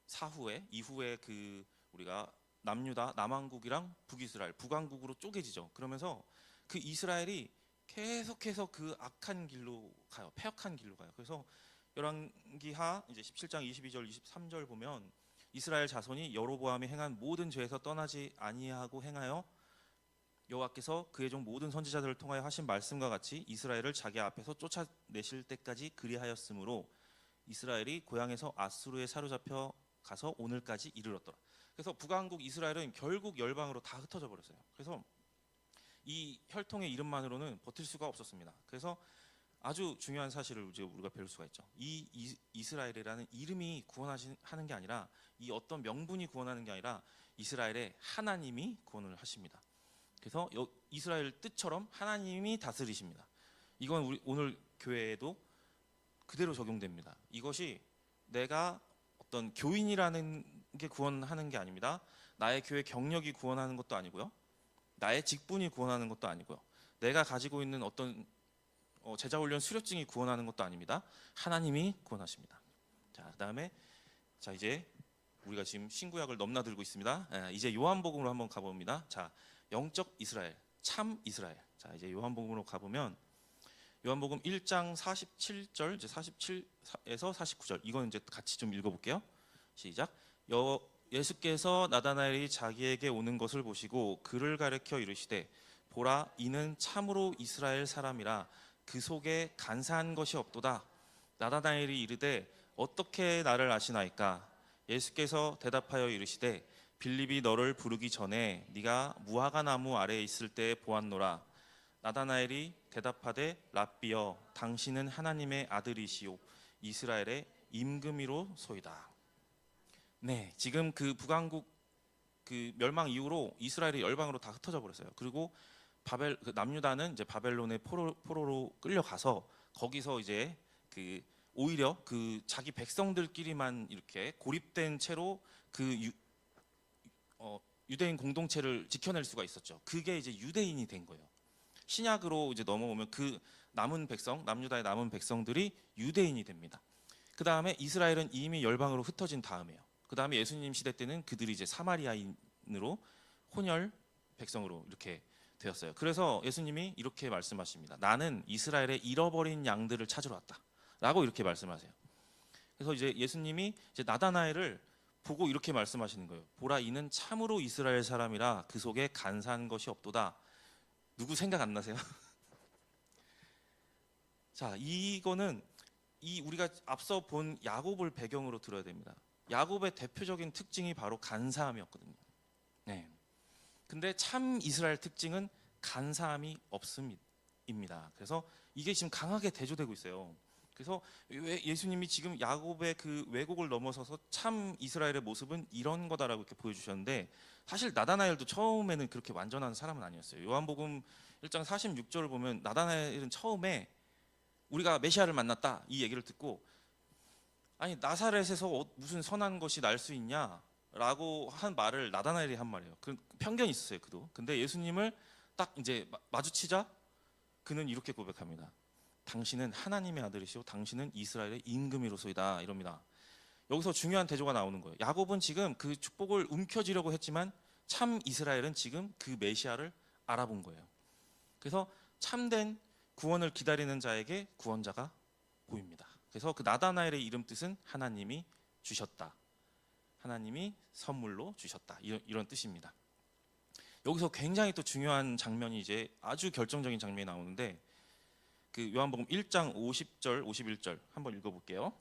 [SPEAKER 1] 사후에 이후에 그 우리가 남유다 남왕국이랑 북이스라엘 북왕국으로 쪼개지죠. 그러면서 그 이스라엘이 계속해서 그 악한 길로 가요. 패역한 길로 가요. 그래서 열왕기하 이제 17장 22절 23절 보면 이스라엘 자손이 여로보암이 행한 모든 죄에서 떠나지 아니하고 행하여 여호와께서 그의 종 모든 선지자들을 통하여 하신 말씀과 같이 이스라엘을 자기 앞에서 쫓아내실 때까지 그리하였으므로 이스라엘이 고향에서 아수르에 사로잡혀 가서 오늘까지 이르렀더라. 그래서 북왕국 이스라엘은 결국 열방으로 다 흩어져 버렸어요. 그래서 이 혈통의 이름만으로는 버틸 수가 없었습니다. 그래서 아주 중요한 사실을 이제 우리가 배울 수가 있죠. 이 이스라엘이라는 이름이 구원하는 게 아니라 이 어떤 명분이 구원하는 게 아니라 이스라엘의 하나님이 구원을 하십니다. 그래서 이스라엘 뜻처럼 하나님이 다스리십니다. 이건 우리 오늘 교회에도 그대로 적용됩니다. 이것이 내가 어떤 교인이라는 게 구원하는 게 아닙니다. 나의 교회 경력이 구원하는 것도 아니고요. 나의 직분이 구원하는 것도 아니고요. 내가 가지고 있는 어떤 제자훈련 수료증이 구원하는 것도 아닙니다. 하나님이 구원하십니다. 자, 그다음에 자 이제 우리가 지금 신구약을 넘나들고 있습니다. 이제 요한복음으로 한번 가봅니다. 자, 영적 이스라엘, 참 이스라엘. 자, 이제 요한복음으로 가보면 요한복음 1장 47절 이제 47에서 49절 이건 이제 같이 좀 읽어볼게요. 시작. 예수께서 나다나엘이 자기에게 오는 것을 보시고 그를 가리켜 이르시되 보라 이는 참으로 이스라엘 사람이라 그 속에 간사한 것이 없도다. 나다나엘이 이르되 어떻게 나를 아시나이까? 예수께서 대답하여 이르시되 빌립이 너를 부르기 전에 네가 무화과 나무 아래에 있을 때 보았노라. 나다나엘이 대답하되 랍비여 당신은 하나님의 아들이시오 이스라엘의 임금이로소이다. 네, 지금 그 북왕국 그 멸망 이후로 이스라엘이 열방으로 다 흩어져 버렸어요. 그리고 그 남유다는 이제 바벨론의 포로로 끌려가서 거기서 이제 그 오히려 그 자기 백성들끼리만 이렇게 고립된 채로 그 유대인 공동체를 지켜낼 수가 있었죠. 그게 이제 유대인이 된 거예요. 신약으로 이제 넘어오면 그 남은 백성, 남유다의 남은 백성들이 유대인이 됩니다. 그 다음에 이스라엘은 이미 열방으로 흩어진 다음에요. 그 다음에 예수님 시대 때는 그들이 이제 사마리아인으로 혼혈 백성으로 이렇게 되었어요. 그래서 예수님이 이렇게 말씀하십니다. 나는 이스라엘의 잃어버린 양들을 찾으러 왔다라고 이렇게 말씀하세요. 그래서 이제 예수님이 이제 나다나엘을 보고 이렇게 말씀하시는 거예요. 보라 이는 참으로 이스라엘 사람이라 그 속에 간사한 것이 없도다. 누구 생각 안 나세요? 자, 이거는 우리가 앞서 본 야곱을 배경으로 들어야 됩니다. 야곱의 대표적인 특징이 바로 간사함이었거든요. 네. 근데 참 이스라엘 특징은 간사함이 없습니다. 입니다. 그래서 이게 지금 강하게 대조되고 있어요. 그래서 왜 예수님이 지금 야곱의 그 왜곡을 넘어서서 참 이스라엘의 모습은 이런 거다라고 이렇게 보여주셨는데, 사실 나다나엘도 처음에는 그렇게 완전한 사람은 아니었어요. 요한복음 1장 46절을 보면 나다나엘은 처음에 우리가 메시아를 만났다 이 얘기를 듣고, 아니 나사렛에서 무슨 선한 것이 날 수 있냐라고 한 말을 나다나엘이 한 말이에요. 그 편견이 있었어요, 그도. 근데 예수님을 딱 이제 마주치자 그는 이렇게 고백합니다. 당신은 하나님의 아들이시오, 당신은 이스라엘의 임금이로소이다, 이럽니다. 여기서 중요한 대조가 나오는 거예요. 야곱은 지금 그 축복을 움켜쥐려고 했지만 참 이스라엘은 지금 그 메시아를 알아본 거예요. 그래서 참된 구원을 기다리는 자에게 구원자가 보입니다. 그래서 그 나다나엘의 이름 뜻은 하나님이 주셨다, 하나님이 선물로 주셨다, 이런 뜻입니다. 여기서 굉장히 또 중요한 장면이 이제 아주 결정적인 장면이 나오는데, 그 요한복음 1장 50절 51절 한번 읽어볼게요.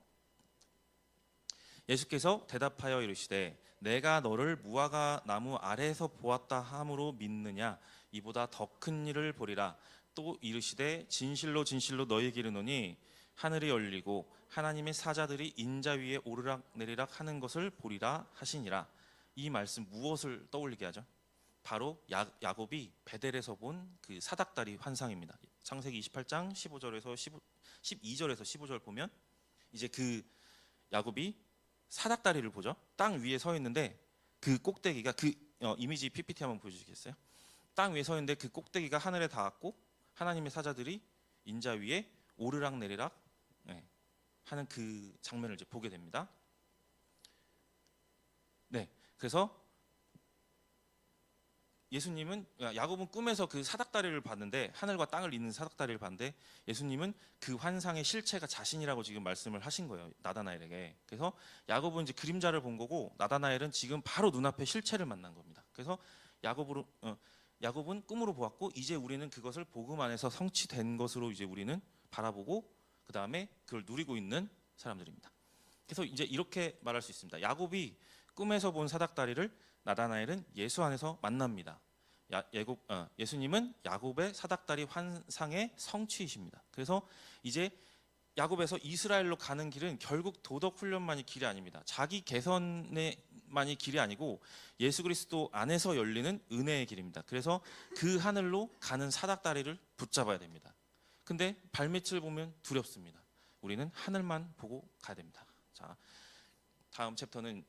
[SPEAKER 1] 예수께서 대답하여 이르시되 내가 너를 무화과 나무 아래에서 보았다 함으로 믿느냐, 이보다 더 큰 일을 보리라. 또 이르시되 진실로 진실로 너희에게 이르노니 하늘이 열리고 하나님의 사자들이 인자 위에 오르락 내리락 하는 것을 보리라 하시니라. 이 말씀 무엇을 떠올리게 하죠? 바로 야곱이 베델에서 본 그 사닥다리 환상입니다. 창세기 28장 15절에서 12절에서 15절 보면 이제 그 야곱이 사닥다리를 보죠. 땅 위에 서 있는데 그 꼭대기가 이미지 PPT 한번 보여주시겠어요? 땅 위에 서 있는데 그 꼭대기가 하늘에 닿았고 하나님의 사자들이 인자 위에 오르락 내리락 하는 그 장면을 이제 보게 됩니다. 네, 그래서 예수님은, 야곱은 꿈에서 그 사닥다리를 봤는데, 하늘과 땅을 잇는 사닥다리를 봤는데, 예수님은 그 환상의 실체가 자신이라고 지금 말씀을 하신 거예요, 나다나엘에게. 그래서 야곱은 이제 그림자를 본 거고, 나다나엘은 지금 바로 눈앞에 실체를 만난 겁니다. 그래서 야곱은 꿈으로 보았고, 이제 우리는 그것을 복음 안에서 성취된 것으로 이제 우리는 바라보고, 그 다음에 그걸 누리고 있는 사람들입니다. 그래서 이제 이렇게 말할 수 있습니다. 야곱이 꿈에서 본 사닥다리를 나다나엘은 예수 안에서 만납니다. 예수님은 야곱의 사닥다리 환상의 성취이십니다. 그래서 이제 야곱에서 이스라엘로 가는 길은 결국 도덕 훈련만이 길이 아닙니다. 자기 개선만이 길이 아니고 예수 그리스도 안에서 열리는 은혜의 길입니다. 그래서 그 하늘로 가는 사닥다리를 붙잡아야 됩니다. 근데 발밑을 보면 두렵습니다. 우리는 하늘만 보고 가야 됩니다. 자, 다음 챕터는,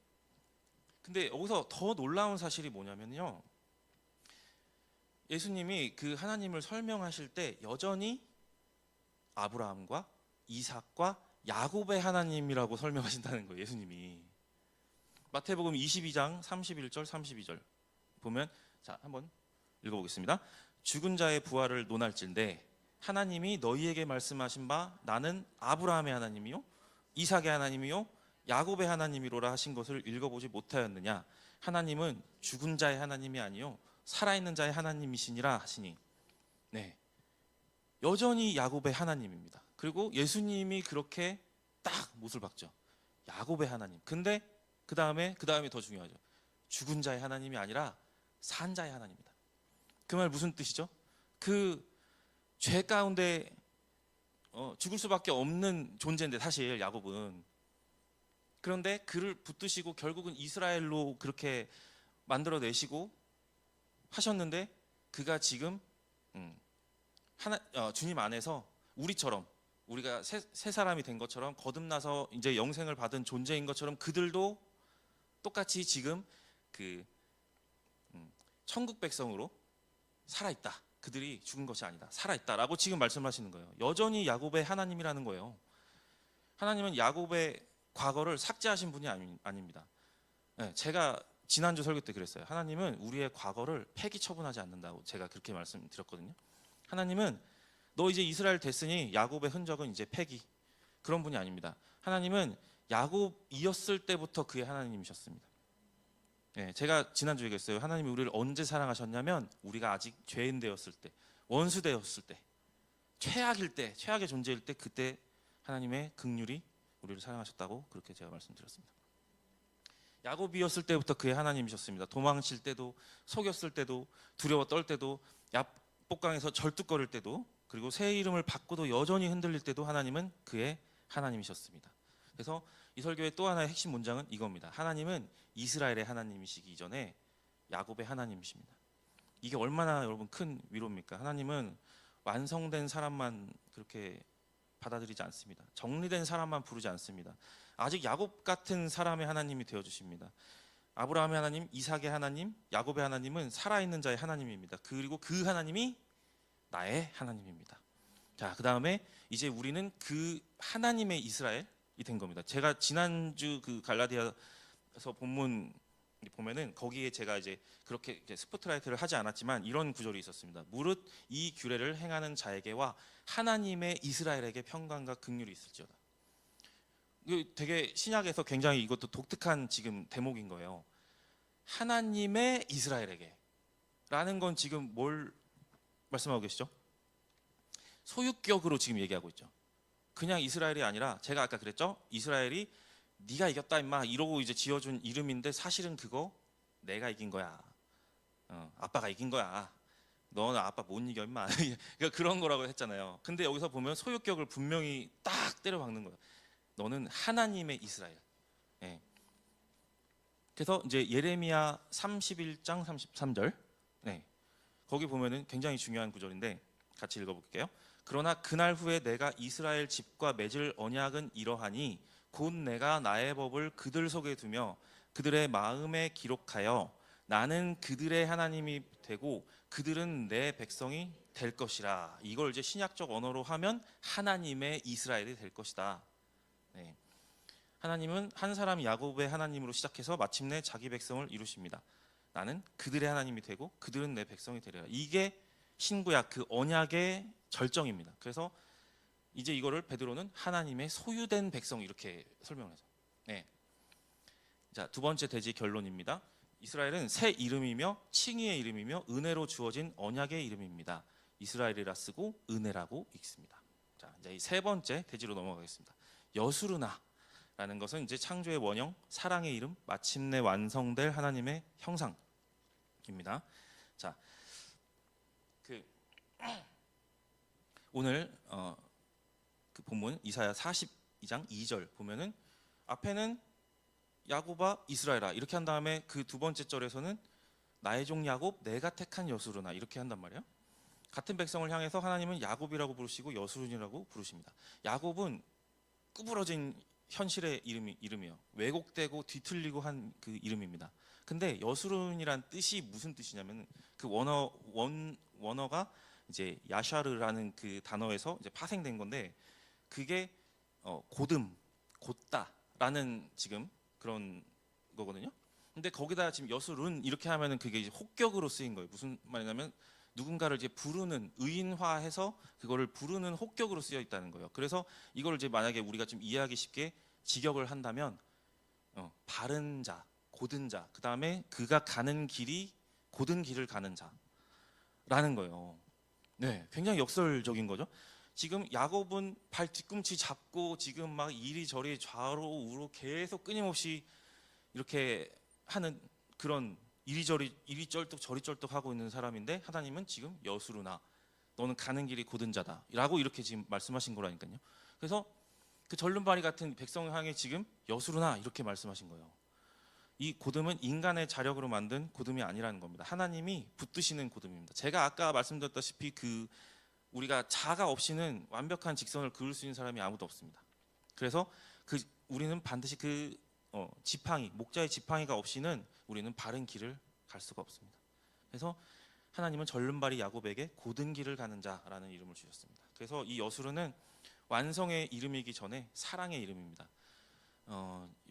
[SPEAKER 1] 근데 여기서 더 놀라운 사실이 뭐냐면요, 예수님이 그 하나님을 설명하실 때 여전히 아브라함과 이삭과 야곱의 하나님이라고 설명하신다는 거예요, 예수님이. 마태복음 22장 31절 32절 보면, 자, 한번 읽어보겠습니다. 죽은 자의 부활을 논할진대 하나님이 너희에게 말씀하신 바 나는 아브라함의 하나님이요 이삭의 하나님이요 야곱의 하나님이로라 하신 것을 읽어보지 못하였느냐. 하나님은 죽은 자의 하나님이 아니요 살아있는 자의 하나님이시니라 하시니. 네, 여전히 야곱의 하나님입니다. 그리고 예수님이 그렇게 딱 못을 박죠. 야곱의 하나님. 근데 그 다음에 더 중요하죠. 죽은 자의 하나님이 아니라 산 자의 하나님이다. 그 말 무슨 뜻이죠? 그 죄 가운데 죽을 수밖에 없는 존재인데 사실 야곱은. 그런데 그를 붙드시고 결국은 이스라엘로 그렇게 만들어내시고 하셨는데, 그가 지금 주님 안에서 우리처럼, 우리가 새 사람이 된 것처럼 거듭나서 이제 영생을 받은 존재인 것처럼 그들도 똑같이 지금 그 천국 백성으로 살아있다. 그들이 죽은 것이 아니다, 살아있다라고 지금 말씀하시는 거예요. 여전히 야곱의 하나님이라는 거예요. 하나님은 야곱의 과거를 삭제하신 분이 아닙니다. 네, 제가 지난주 설교 때 그랬어요. 하나님은 우리의 과거를 폐기 처분하지 않는다고 제가 그렇게 말씀드렸거든요. 하나님은 너 이제 이스라엘 됐으니 야곱의 흔적은 이제 폐기, 그런 분이 아닙니다. 하나님은 야곱이었을 때부터 그의 하나님이셨습니다. 네, 제가 지난주에 얘기했어요. 하나님이 우리를 언제 사랑하셨냐면 우리가 아직 죄인 되었을 때, 원수 되었을 때, 최악일 때, 최악의 존재일 때, 그때 하나님의 긍휼이 우리를 사랑하셨다고 그렇게 제가 말씀드렸습니다. 야곱이었을 때부터 그의 하나님이셨습니다. 도망칠 때도, 속였을 때도, 두려워 떨 때도, 야복강에서 절뚝거릴 때도 그리고 새 이름을 받고도 여전히 흔들릴 때도 하나님은 그의 하나님이셨습니다. 그래서 이 설교의 또 하나의 핵심 문장은 이겁니다. 하나님은 이스라엘의 하나님이시기 이전에 야곱의 하나님이십니다. 이게 얼마나 여러분 큰 위로입니까? 하나님은 완성된 사람만 그렇게 받아들이지 않습니다. 정리된 사람만 부르지 않습니다. 아직 야곱 같은 사람의 하나님이 되어 주십니다. 아브라함의 하나님, 이삭의 하나님, 야곱의 하나님은 살아있는 자의 하나님입니다. 그리고 그 하나님이 나의 하나님입니다. 자, 그 다음에 이제 우리는 그 하나님의 이스라엘이 된 겁니다. 제가 지난주 그 갈라디아서 본문 보면은 거기에 제가 이제 그렇게 스포트라이트를 하지 않았지만 이런 구절이 있었습니다. 무릇 이 규례를 행하는 자에게와 하나님의 이스라엘에게 평강과 긍휼이 있을지어다. 되게 신약에서 굉장히 이것도 독특한 지금 대목인 거예요. 하나님의 이스라엘에게 라는 건 지금 뭘 말씀하고 계시죠? 소유격으로 지금 얘기하고 있죠. 그냥 이스라엘이 아니라 제가 아까 그랬죠? 이스라엘이 네가 이겼다 임마 이러고 이제 지어준 이름인데 사실은 그거 내가 이긴 거야. 아빠가 이긴 거야. 너는 아빠 못 이겨 임마. 그러니까 그런 거라고 했잖아요. 근데 여기서 보면 소유격을 분명히 딱 때려박는 거예요. 너는 하나님의 이스라엘. 예. 그래서 이제 예레미야 31장 33절. 네. 거기 보면은 굉장히 중요한 구절인데 같이 읽어볼게요. 그러나 그날 후에 내가 이스라엘 집과 맺을 언약은 이러하니 곧 내가 나의 법을 그들 속에 두며 그들의 마음에 기록하여 나는 그들의 하나님이 되고 그들은 내 백성이 될 것이라. 이걸 이제 신약적 언어로 하면 하나님의 이스라엘이 될 것이다. 네. 하나님은 한 사람 야곱의 하나님으로 시작해서 마침내 자기 백성을 이루십니다. 나는 그들의 하나님이 되고 그들은 내 백성이 되리라. 이게 신구약 그 언약의 절정입니다. 그래서 이제 이거를 베드로는 하나님의 소유된 백성 이렇게 설명을 해서. 네. 자, 두 번째 대지 결론입니다. 이스라엘은 새 이름이며 칭의의 이름이며 은혜로 주어진 언약의 이름입니다. 이스라엘이라 쓰고 은혜라고 읽습니다. 자, 이제 이 세 번째 대지로 넘어가겠습니다. 여수르나라는 것은 이제 창조의 원형, 사랑의 이름, 마침내 완성될 하나님의 형상입니다. 자, 오늘 그 본문 이사야 42장 2절 보면은 앞에는 야곱아 이스라엘아 이렇게 한 다음에 그 두 번째 절에서는 나의 종 야곱 내가 택한 여수르나 이렇게 한단 말이에요. 같은 백성을 향해서 하나님은 야곱이라고 부르시고 여수르니라고 부르십니다. 야곱은 구부러진 현실의 이름이에요. 왜곡되고 뒤틀리고 한 그 이름입니다. 근데 여수르니란 뜻이 무슨 뜻이냐면 그 원어가 이제 야샤르라는 그 단어에서 이제 파생된 건데 그게 고듬, 곧다라는 지금 그런 거거든요. 근데 거기다 지금 여수룬 이렇게 하면은 그게 이제 혹격으로 쓰인 거예요. 무슨 말이냐면 누군가를 이제 부르는 의인화해서 그거를 부르는 혹격으로 쓰여 있다는 거예요. 그래서 이걸 이제 만약에 우리가 좀 이해하기 쉽게 직역을 한다면 바른 자, 고든 자, 그 다음에 그가 가는 길이 고든 길을 가는 자라는 거예요. 네, 굉장히 역설적인 거죠. 지금 야곱은 발 뒤꿈치 잡고 지금 막 이리저리 좌로 우로 계속 끊임없이 이렇게 하는 그런 이리 쩔뚝 저리 쩔뚝 하고 있는 사람인데 하나님은 지금 여수르나 너는 가는 길이 고든 자다라고 이렇게 지금 말씀하신 거라니까요. 그래서 그 절름발이 같은 백성을 향해 지금 여수르나 이렇게 말씀하신 거예요. 이 고듬은 인간의 자력으로 만든 고듬이 아니라는 겁니다. 하나님이 붙드시는 고듬입니다. 제가 아까 말씀드렸다시피 그 우리가 자가 없이는 완벽한 직선을 그을 수 있는 사람이 아무도 없습니다. 그래서 우리는 반드시 그 지팡이, 목자의 지팡이가 없이는 우리는 바른 길을 갈 수가 없습니다. 그래서 하나님은 절름발이 야곱에게 고든 길을 가는 자라는 이름을 주셨습니다. 그래서 이 여수르는 완성의 이름이기 전에 사랑의 이름입니다.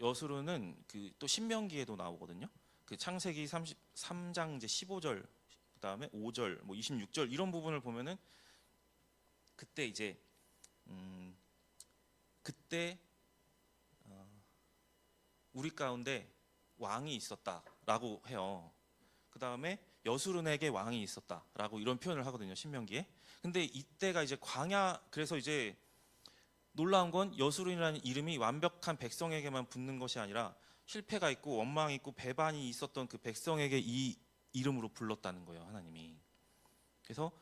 [SPEAKER 1] 여수르는 그 또 신명기에도 나오거든요. 그 창세기 33장 이제 15절 그다음에 5절 뭐 26절 이런 부분을 보면은 그때 이제 그때 우리 가운데 왕이 있었다라고 해요. 그 다음에 여수르에게 왕이 있었다라고 이런 표현을 하거든요. 신명기에. 근데 이때가 이제 광야 그래서 이제 놀라운 건 여수르이라는 이름이 완벽한 백성에게만 붙는 것이 아니라 실패가 있고 원망이 있고 배반이 있었던 그 백성에게 이 이름으로 불렀다는 거예요. 하나님이. 그래서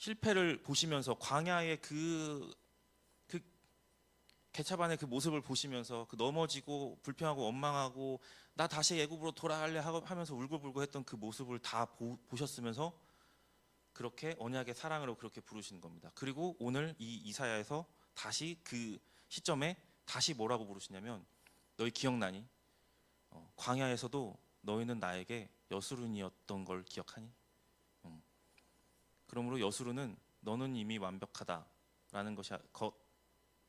[SPEAKER 1] 실패를 보시면서 광야의 그 개차반의 그 모습을 보시면서 그 넘어지고 불평하고 원망하고 나 다시 애굽으로 돌아갈래 하면서 울고불고 했던 그 모습을 다 보셨으면서 그렇게 언약의 사랑으로 그렇게 부르시는 겁니다. 그리고 오늘 이 이사야에서 다시 그 시점에 다시 뭐라고 부르시냐면 너희 기억나니? 광야에서도 너희는 나에게 여수룬이었던 걸 기억하니? 그러므로 여수룬은 너는 이미 완벽하다라는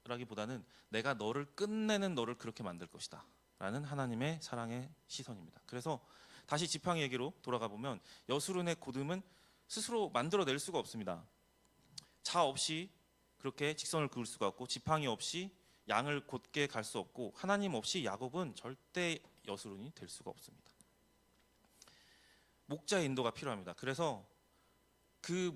[SPEAKER 1] 것이라기보다는 내가 너를 끝내는 너를 그렇게 만들 것이다 라는 하나님의 사랑의 시선입니다. 그래서 다시 지팡이 얘기로 돌아가 보면 여수룬의 고듬은 스스로 만들어낼 수가 없습니다. 자 없이 그렇게 직선을 그을 수가 없고 지팡이 없이 양을 곧게 갈 수 없고 하나님 없이 야곱은 절대 여수룬이 될 수가 없습니다. 목자의 인도가 필요합니다. 그래서 그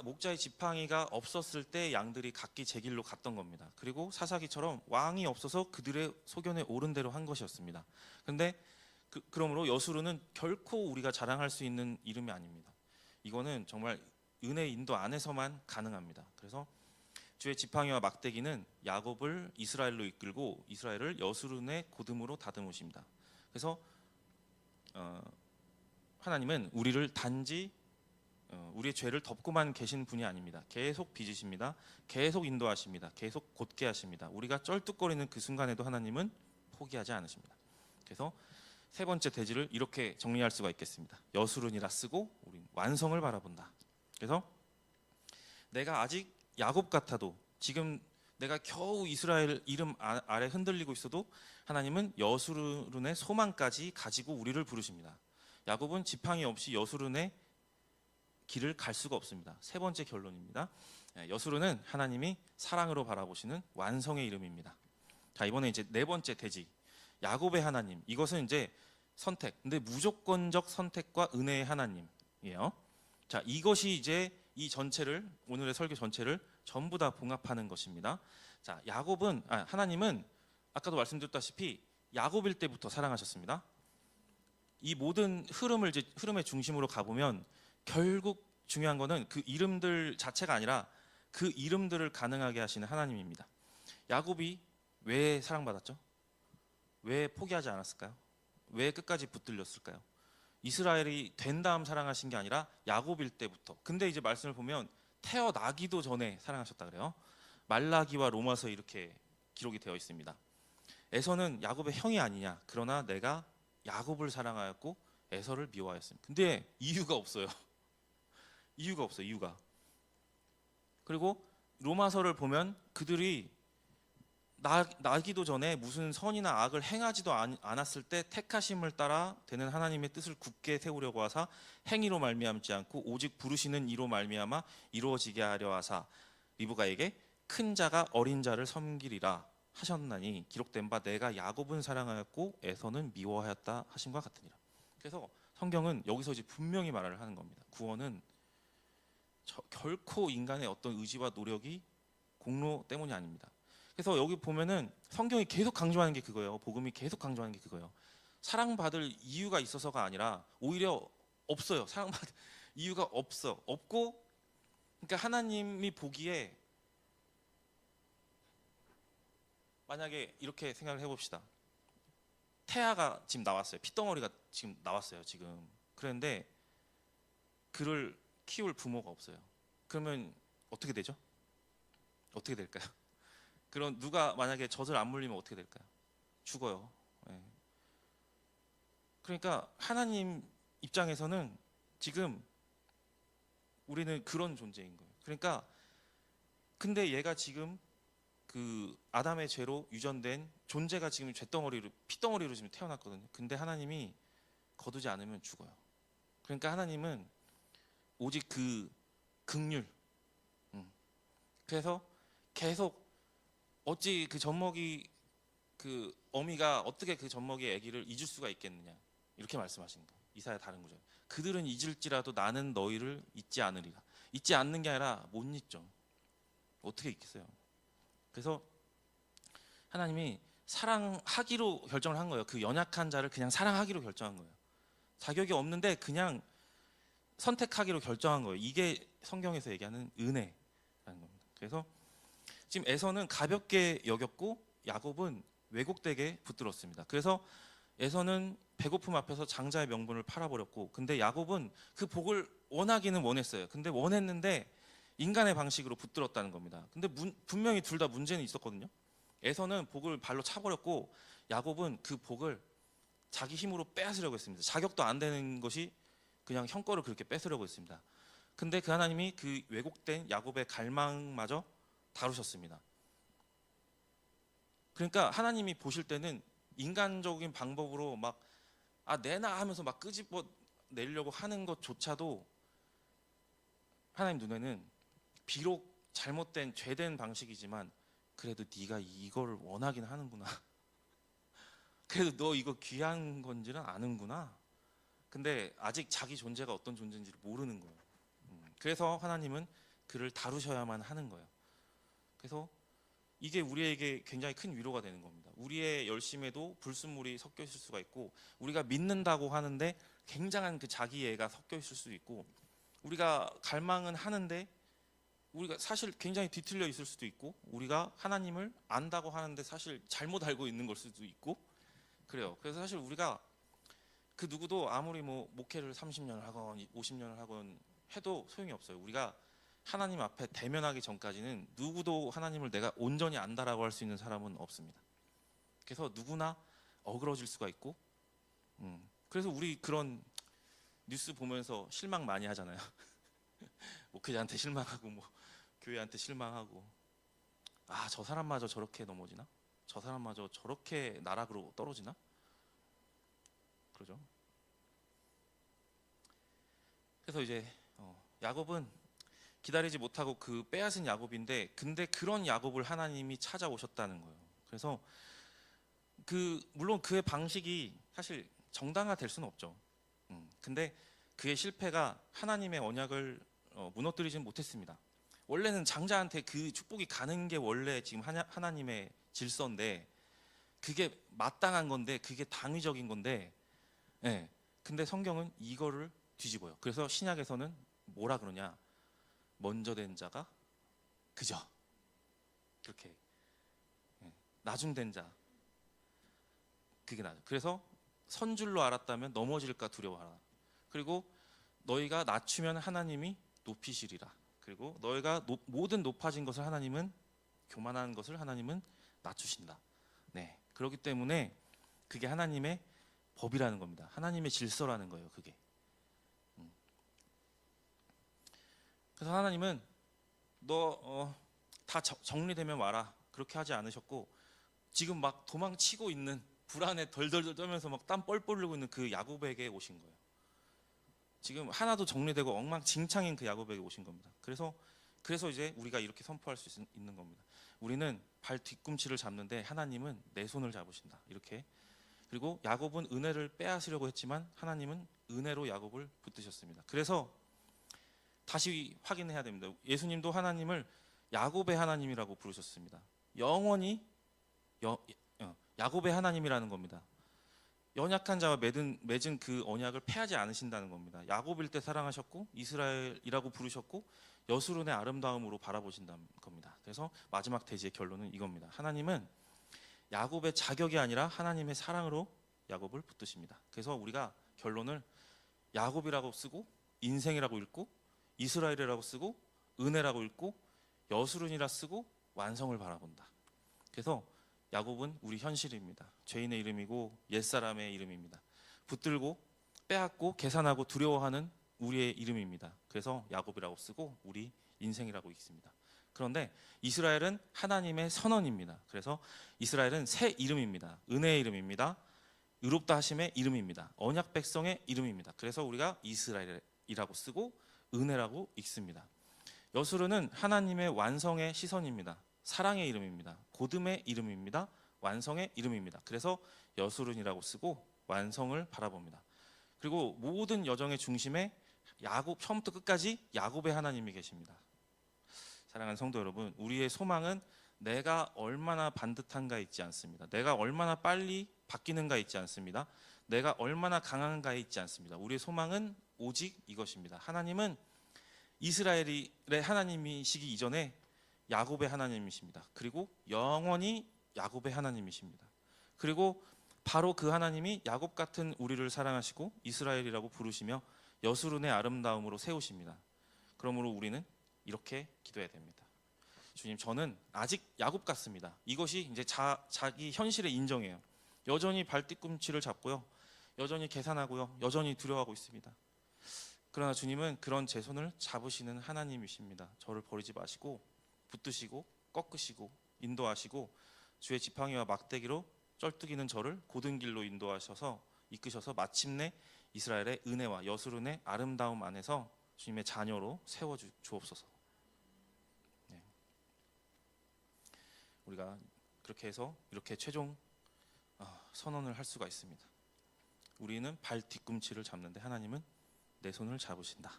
[SPEAKER 1] 목자의 지팡이가 없었을 때 양들이 각기 제 길로 갔던 겁니다. 그리고 사사기처럼 왕이 없어서 그들의 소견에 옳은 대로 한 것이었습니다. 그런데 그러므로 여수르는 결코 우리가 자랑할 수 있는 이름이 아닙니다. 이거는 정말 은혜의 인도 안에서만 가능합니다. 그래서 주의 지팡이와 막대기는 야곱을 이스라엘로 이끌고 이스라엘을 여수른의 고듬으로 다듬으십니다. 그래서 하나님은 우리를 단지 우리의 죄를 덮고만 계신 분이 아닙니다. 계속 빚으십니다. 계속 인도하십니다. 계속 곧게 하십니다. 우리가 쩔뚝거리는 그 순간에도 하나님은 포기하지 않으십니다. 그래서 세 번째 대지를 이렇게 정리할 수가 있겠습니다. 여수른이라 쓰고 우린 완성을 바라본다. 그래서 내가 아직 야곱 같아도 지금 내가 겨우 이스라엘 이름 아래 흔들리고 있어도 하나님은 여수른의 소망까지 가지고 우리를 부르십니다. 야곱은 지팡이 없이 여수른의 길을 갈 수가 없습니다. 세 번째 결론입니다. 여수르는 하나님이 사랑으로 바라보시는 완성의 이름입니다. 자, 이번에 이제 네 번째 대지, 야곱의 하나님. 이것은 이제 선택, 근데 무조건적 선택과 은혜의 하나님이에요. 자, 이것이 이제 이 전체를, 오늘의 설교 전체를 전부 다 봉합하는 것입니다. 자, 하나님은 아까도 말씀드렸다시피 야곱일 때부터 사랑하셨습니다. 이 모든 흐름의 중심으로 가보면 결국 중요한 거는 그 이름들 자체가 아니라 그 이름들을 가능하게 하시는 하나님입니다. 야곱이 왜 사랑받았죠? 왜 포기하지 않았을까요? 왜 끝까지 붙들렸을까요? 이스라엘이 된 다음 사랑하신 게 아니라 야곱일 때부터. 근데 이제 말씀을 보면 태어나기도 전에 사랑하셨다 그래요. 말라기와 로마서에 이렇게 기록이 되어 있습니다. 에서는 야곱의 형이 아니냐. 그러나 내가 야곱을 사랑하였고 에서를 미워하였습니다. 근데 이유가 없어요. 이유가. 그리고 로마서를 보면 그들이 나기도 전에 무슨 선이나 악을 행하지도 않았을 때 택하심을 따라 되는 하나님의 뜻을 굳게 세우려고 하사 행위로 말미암지 않고 오직 부르시는 이로 말미암아 이루어지게 하려 하사 리브가에게 큰 자가 어린 자를 섬기리라 하셨나니 기록된 바 내가 야곱은 사랑하였고 에서는 미워하였다 하심과 같으니라. 그래서 성경은 여기서 이제 분명히 말을 하는 겁니다. 구원은 결코 인간의 어떤 의지와 노력이 공로 때문이 아닙니다. 그래서 여기 보면은 성경이 계속 강조하는 게 그거예요. 복음이 계속 강조하는 게 그거예요. 사랑받을 이유가 있어서가 아니라 오히려 없어요. 사랑받을 이유가 없고 그러니까 하나님이 보기에 만약에 이렇게 생각을 해봅시다. 태아가 지금 나왔어요. 핏덩어리가 지금 나왔어요. 지금. 그런데 그를 키울 부모가 없어요. 그러면 어떻게 되죠? 어떻게 될까요? 그럼 누가 만약에 젖을 안 물리면 어떻게 될까요? 죽어요. 네. 그러니까 하나님 입장에서는 지금 우리는 그런 존재인 거예요. 그러니까 근데 얘가 지금 그 아담의 죄로 유전된 존재가 지금 핏덩어리로 지금 태어났거든요. 근데 하나님이 거두지 않으면 죽어요. 그러니까 하나님은 오직 그 긍휼. 그래서 계속 어찌 그 젖먹이 그 어미가 어떻게 그 젖먹이의 아기를 잊을 수가 있겠느냐 이렇게 말씀하신 거예요. 이사야 다른 구절. 그들은 잊을지라도 나는 너희를 잊지 않으리라. 잊지 않는 게 아니라 못 잊죠. 어떻게 잊겠어요? 그래서 하나님이 사랑하기로 결정을 한 거예요. 그 연약한 자를 그냥 사랑하기로 결정한 거예요. 자격이 없는데 그냥 선택하기로 결정한 거예요. 이게 성경에서 얘기하는 은혜라는 겁니다. 그래서 지금 에서는 가볍게 여겼고 야곱은 왜곡되게 붙들었습니다. 그래서 에서는 배고픔 앞에서 장자의 명분을 팔아버렸고, 근데 야곱은 그 복을 원하기는 원했어요. 근데 원했는데 인간의 방식으로 붙들었다는 겁니다. 근데 분명히 둘 다 문제는 있었거든요. 에서는 복을 발로 차버렸고, 야곱은 그 복을 자기 힘으로 빼앗으려고 했습니다. 자격도 안 되는 것이 그냥 형 거를 그렇게 뺏으려고 했습니다. 근데 그 하나님이 그 왜곡된 야곱의 갈망마저 다루셨습니다. 그러니까 하나님이 보실 때는 인간적인 방법으로 막 내놔 하면서 막 끄집어 내려고 하는 것조차도 하나님 눈에는 비록 잘못된 죄된 방식이지만 그래도 네가 이걸 원하긴 하는구나. 그래도 너 이거 귀한 건지는 아는구나. 근데 아직 자기 존재가 어떤 존재인지를 모르는 거예요. 그래서 하나님은 그를 다루셔야만 하는 거예요. 그래서 이게 우리에게 굉장히 큰 위로가 되는 겁니다. 우리의 열심에도 불순물이 섞여 있을 수가 있고, 우리가 믿는다고 하는데 굉장한 그 자기애가 섞여 있을 수도 있고, 우리가 갈망은 하는데 우리가 사실 굉장히 뒤틀려 있을 수도 있고, 우리가 하나님을 안다고 하는데 사실 잘못 알고 있는 걸 수도 있고 그래요. 그래서 사실 우리가 그 누구도 아무리 뭐 목회를 30년을 하건 50년을 하건 해도 소용이 없어요. 우리가 하나님 앞에 대면하기 전까지는 누구도 하나님을 내가 온전히 안다라고 할 수 있는 사람은 없습니다. 그래서 누구나 어그러질 수가 있고, 그래서 우리 그런 뉴스 보면서 실망 많이 하잖아요. 목회자한테 실망하고 뭐 교회한테 실망하고, 저 사람마저 저렇게 넘어지나? 저 사람마저 저렇게 나락으로 떨어지나? 그러죠. 그래서 이제 야곱은 기다리지 못하고 그 빼앗은 야곱인데, 근데 그런 야곱을 하나님이 찾아오셨다는 거예요. 그래서 물론 그의 방식이 사실 정당화될 수는 없죠. 근데 그의 실패가 하나님의 언약을 무너뜨리지는 못했습니다. 원래는 장자한테 그 축복이 가는 게 원래 지금 하나님의 질서인데, 그게 마땅한 건데, 그게 당위적인 건데, 근데 성경은 이거를 뒤집어요. 그래서 신약에서는 뭐라 그러냐? 먼저 된 자가 그저, 그렇게 나중된 자 그게 나죠. 그래서 선줄로 알았다면 넘어질까 두려워하라. 그리고 너희가 낮추면 하나님이 높이시리라. 그리고 너희가 모든 높아진 것을 하나님은, 교만한 것을 하나님은 낮추신다. 그렇기 때문에 그게 하나님의 법이라는 겁니다. 하나님의 질서라는 거예요. 그게. 그래서 하나님은 너 다 정리되면 와라, 그렇게 하지 않으셨고, 지금 막 도망치고 있는, 불안에 덜덜덜 떨면서 막 땀 뻘뻘 흘리고 있는 그 야곱에게 오신 거예요. 지금 하나도 정리되고 엉망진창인 그 야곱에게 오신 겁니다. 그래서 이제 우리가 이렇게 선포할 수 있는 겁니다. 우리는 발 뒤꿈치를 잡는데 하나님은 내 손을 잡으신다. 이렇게. 그리고 야곱은 은혜를 빼앗으려고 했지만 하나님은 은혜로 야곱을 붙드셨습니다. 그래서 다시 확인해야 됩니다. 예수님도 하나님을 야곱의 하나님이라고 부르셨습니다. 영원히 야곱의 하나님이라는 겁니다. 연약한 자와 맺은 그 언약을 패하지 않으신다는 겁니다. 야곱일 때 사랑하셨고 이스라엘이라고 부르셨고 여수론의 아름다움으로 바라보신다는 겁니다. 그래서 마지막 대지의 결론은 이겁니다. 하나님은 야곱의 자격이 아니라 하나님의 사랑으로 야곱을 붙드십니다. 그래서 우리가 결론을 야곱이라고 쓰고 인생이라고 읽고 이스라엘이라고 쓰고 은혜라고 읽고 여수론이라 쓰고 완성을 바라본다. 그래서 야곱은 우리 현실입니다. 죄인의 이름이고 옛사람의 이름입니다. 붙들고 빼앗고 계산하고 두려워하는 우리의 이름입니다. 그래서 야곱이라고 쓰고 우리 인생이라고 읽습니다. 그런데 이스라엘은 하나님의 선언입니다. 그래서 이스라엘은 새 이름입니다. 은혜의 이름입니다. 의롭다 하심의 이름입니다. 언약 백성의 이름입니다. 그래서 우리가 이스라엘이라고 쓰고 은혜라고 읽습니다. 여수르는 하나님의 완성의 시선입니다. 사랑의 이름입니다. 곧음의 이름입니다. 완성의 이름입니다. 그래서 여수른이라고 쓰고 완성을 바라봅니다. 그리고 모든 여정의 중심에 야곱, 처음부터 끝까지 야곱의 하나님이 계십니다. 사랑하는 성도 여러분, 우리의 소망은 내가 얼마나 반듯한가 있지 않습니다. 내가 얼마나 빨리 바뀌는가 있지 않습니다. 내가 얼마나 강한가에 있지 않습니다. 우리의 소망은 오직 이것입니다. 하나님은 이스라엘의 하나님이시기 이전에 야곱의 하나님이십니다. 그리고 영원히 야곱의 하나님이십니다. 그리고 바로 그 하나님이 야곱 같은 우리를 사랑하시고 이스라엘이라고 부르시며 여수론의 아름다움으로 세우십니다. 그러므로 우리는 이렇게 기도해야 됩니다. 주님, 저는 아직 야곱 같습니다. 이것이 이제 자기 현실의 인정이에요. 여전히 발뒤꿈치를 잡고요, 여전히 계산하고요, 여전히 두려워하고 있습니다. 그러나 주님은 그런 제 손을 잡으시는 하나님이십니다. 저를 버리지 마시고 붙드시고 꺾으시고 인도하시고 주의 지팡이와 막대기로 쩔뚝이는 저를 고든 길로 인도하셔서 이끄셔서 마침내 이스라엘의 은혜와 여수론의 아름다움 안에서 주님의 자녀로 세워 주옵소서. 네. 우리가 그렇게 해서 이렇게 최종 선언을 할 수가 있습니다. 우리는 발 뒤꿈치를 잡는데 하나님은 내 손을 잡으신다.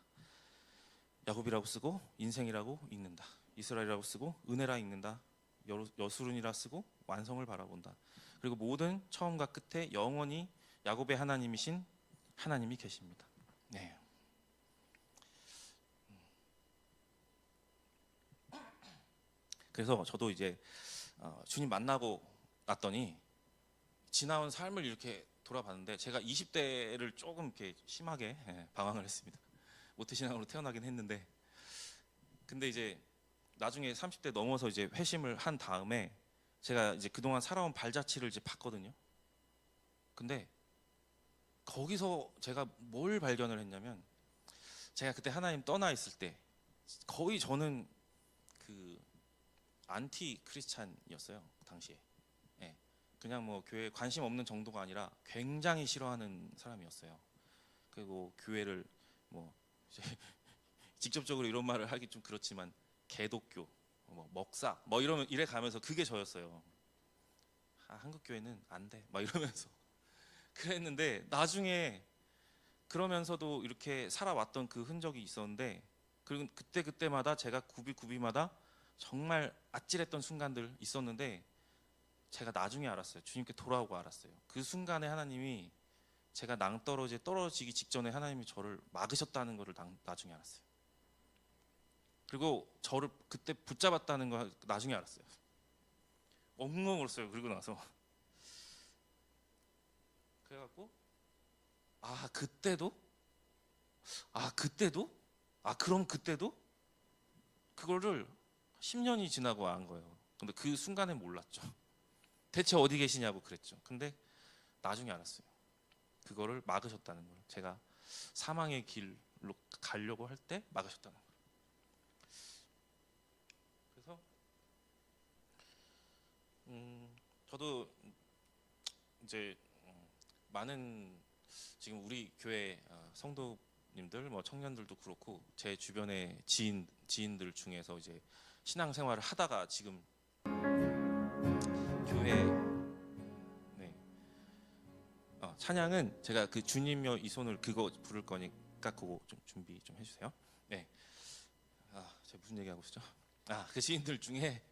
[SPEAKER 1] 야곱이라고 쓰고 인생이라고 읽는다. 이스라엘이라고 쓰고 은혜라 읽는다. 여수론이라 쓰고 완성을 바라본다. 그리고 모든 처음과 끝에 영원히 야곱의 하나님이신 하나님이 계십니다. 네. 그래서 저도 이제 주님 만나고 났더니 지나온 삶을 이렇게 돌아봤는데, 제가 20대를 조금 이렇게 심하게 방황을 했습니다. 모태신앙으로 태어나긴 했는데, 근데 이제 나중에 30대 넘어서 이제 회심을 한 다음에 제가 이제 그동안 살아온 발자취를 이제 봤거든요. 근데 거기서 제가 뭘 발견을 했냐면, 제가 그때 하나님 떠나 있을 때 거의 저는 그 안티 크리스찬이었어요. 그 당시에. 예. 그냥 뭐 교회에 관심 없는 정도가 아니라 굉장히 싫어하는 사람이었어요. 그리고 교회를 뭐 이제 직접적으로 이런 말을 하기 좀 그렇지만 개독교, 뭐 먹사, 뭐 이러면 이래 가면서 그게 저였어요. 한국 교회는 안 돼, 막 이러면서 그랬는데, 나중에 그러면서도 이렇게 살아왔던 그 흔적이 있었는데, 그리고 그때마다 제가 구비마다 정말 아찔했던 순간들 있었는데, 제가 나중에 알았어요. 주님께 돌아오고 알았어요. 그 순간에 하나님이, 제가 떨어지기 직전에 하나님이 저를 막으셨다는 것을 나중에 알았어요. 그리고 저를 그때 붙잡았다는 걸 나중에 알았어요. 엉엉 울었어요. 그리고 나서 그래갖고 그때도 그럼 그때도 그거를 10년이 지나고 안 거예요. 근데 그 순간에 몰랐죠. 대체 어디 계시냐고 그랬죠. 근데 나중에 알았어요. 그거를 막으셨다는 걸. 제가 사망의 길로 가려고 할 때 막으셨다는 걸. 그래서 저도 이제 많은 지금 우리 교회 성도님들, 뭐 청년들도 그렇고 제 주변의 지인들 중에서 이제 신앙생활을 하다가 지금 교회 찬양은 제가 그 주님여 이 손을 그거 부를 거니까 그거 좀 준비 좀 해주세요. 네. 제가 무슨 얘기하고 있었죠? 그 지인들 중에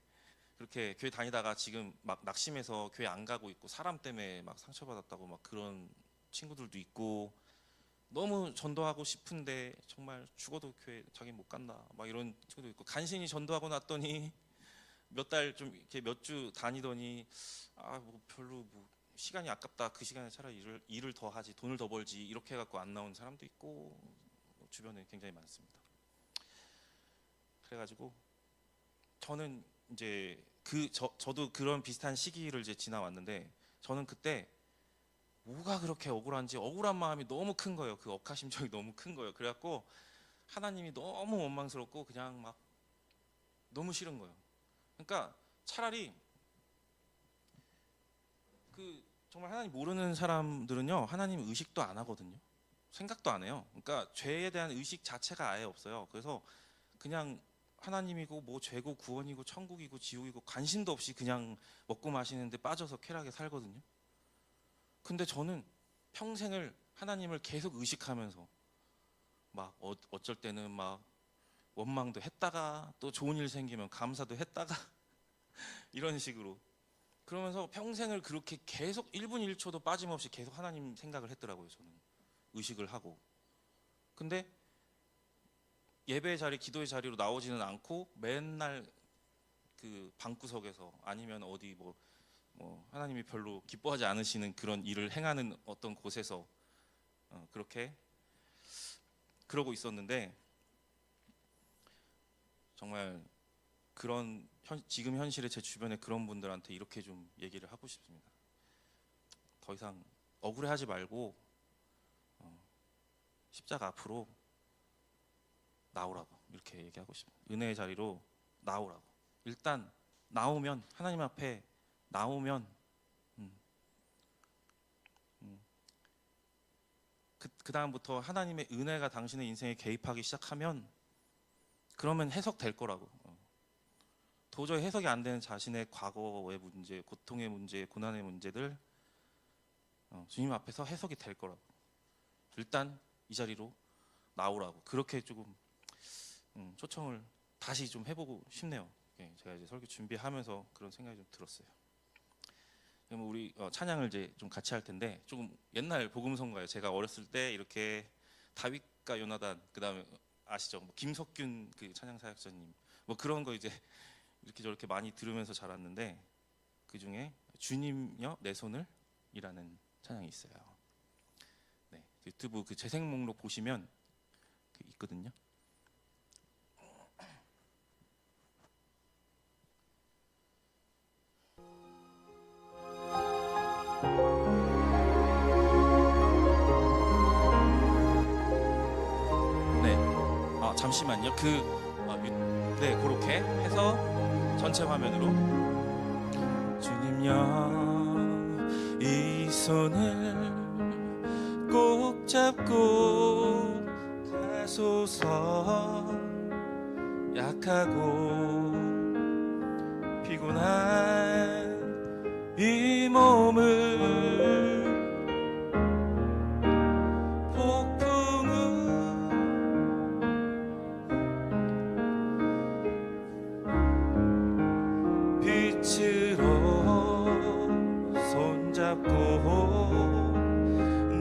[SPEAKER 1] 그렇게 교회 다니다가 지금 막 낙심해서 교회 안 가고 있고 사람 때문에 막 상처받았다고 막 그런 친구들도 있고, 너무 전도하고 싶은데 정말 죽어도 교회 자기 못 간다 막 이런 친구도 있고, 간신히 전도하고 났더니 몇 달 좀 이렇게 몇 주 다니더니 뭐 별로 뭐 시간이 아깝다, 그 시간에 차라리 일을 더 하지, 돈을 더 벌지, 이렇게 해갖고 안 나온 사람도 있고 주변에 굉장히 많습니다. 그래가지고 저는 이제 저도 그런 비슷한 시기를 이제 지나왔는데, 저는 그때 뭐가 그렇게 억울한 마음이 너무 큰 거예요. 그 억하심정이 너무 큰 거예요. 그래갖고 하나님이 너무 원망스럽고 그냥 막 너무 싫은 거예요. 그러니까 차라리 정말 하나님 모르는 사람들은요, 하나님 의식도 안 하거든요. 생각도 안 해요. 그러니까 죄에 대한 의식 자체가 아예 없어요. 그래서 그냥 하나님이고 뭐 죄고 구원이고 천국이고 지옥이고 관심도 없이 그냥 먹고 마시는데 빠져서 쾌락에 살거든요. 근데 저는 평생을 하나님을 계속 의식하면서 막 어쩔 때는 막 원망도 했다가 또 좋은 일 생기면 감사도 했다가 이런 식으로, 그러면서 평생을 그렇게 계속 1분 1초도 빠짐없이 계속 하나님 생각을 했더라고요. 저는 의식을 하고. 근데 예배 자리, 기도의 자리로 나오지는 않고 맨날 그 방구석에서 아니면 어디 뭐 하나님이 별로 기뻐하지 않으시는 그런 일을 행하는 어떤 곳에서 그렇게 그러고 있었는데, 정말 그런 지금 현실에 제 주변에 그런 분들한테 이렇게 좀 얘기를 하고 싶습니다. 더 이상 억울해하지 말고 십자가 앞으로 나오라고 이렇게 얘기하고 싶습니다. 은혜의 자리로 나오라고. 일단 나오면, 하나님 앞에 나오면 그 다음부터 하나님의 은혜가 당신의 인생에 개입하기 시작하면 그러면 해석될 거라고. 도저히 해석이 안 되는 자신의 과거의 문제, 고통의 문제, 고난의 문제들 주님 앞에서 해석이 될 거라고. 일단 이 자리로 나오라고. 그렇게 조금 초청을 다시 좀 해보고 싶네요. 제가 이제 설교 준비하면서 그런 생각이 좀 들었어요. 그럼 우리 찬양을 이제 좀 같이 할 텐데, 조금 옛날 복음성가요. 제가 어렸을 때 이렇게 다윗과 요나단, 그다음에 아시죠? 뭐 김석균 그 찬양 사역자님, 뭐 그런 거 이제 이렇게 저렇게 많이 들으면서 자랐는데, 그 중에 주님여 내 손을이라는 찬양이 있어요. 네, 유튜브 그 재생 목록 보시면 그 있거든요. 네, 잠시만요. 네, 그렇게 해서 전체 화면으로 주님여 이 손을 꼭 잡고 가소서. 약하고 피곤한 이 몸을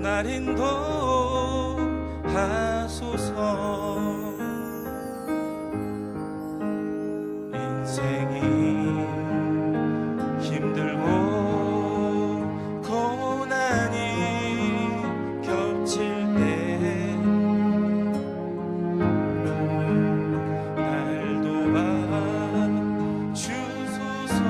[SPEAKER 1] 날 인도하소서. 인생이 힘들고 고난이 겹칠 때 날 도와 주소서.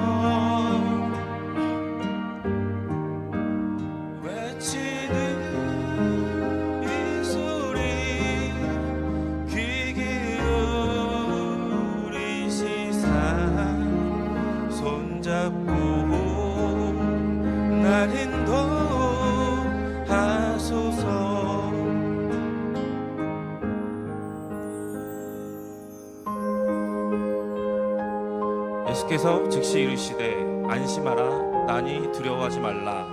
[SPEAKER 1] 날 인도하소서. 예수께서 즉시 이르시되 안심하라 나니 두려워하지 말라.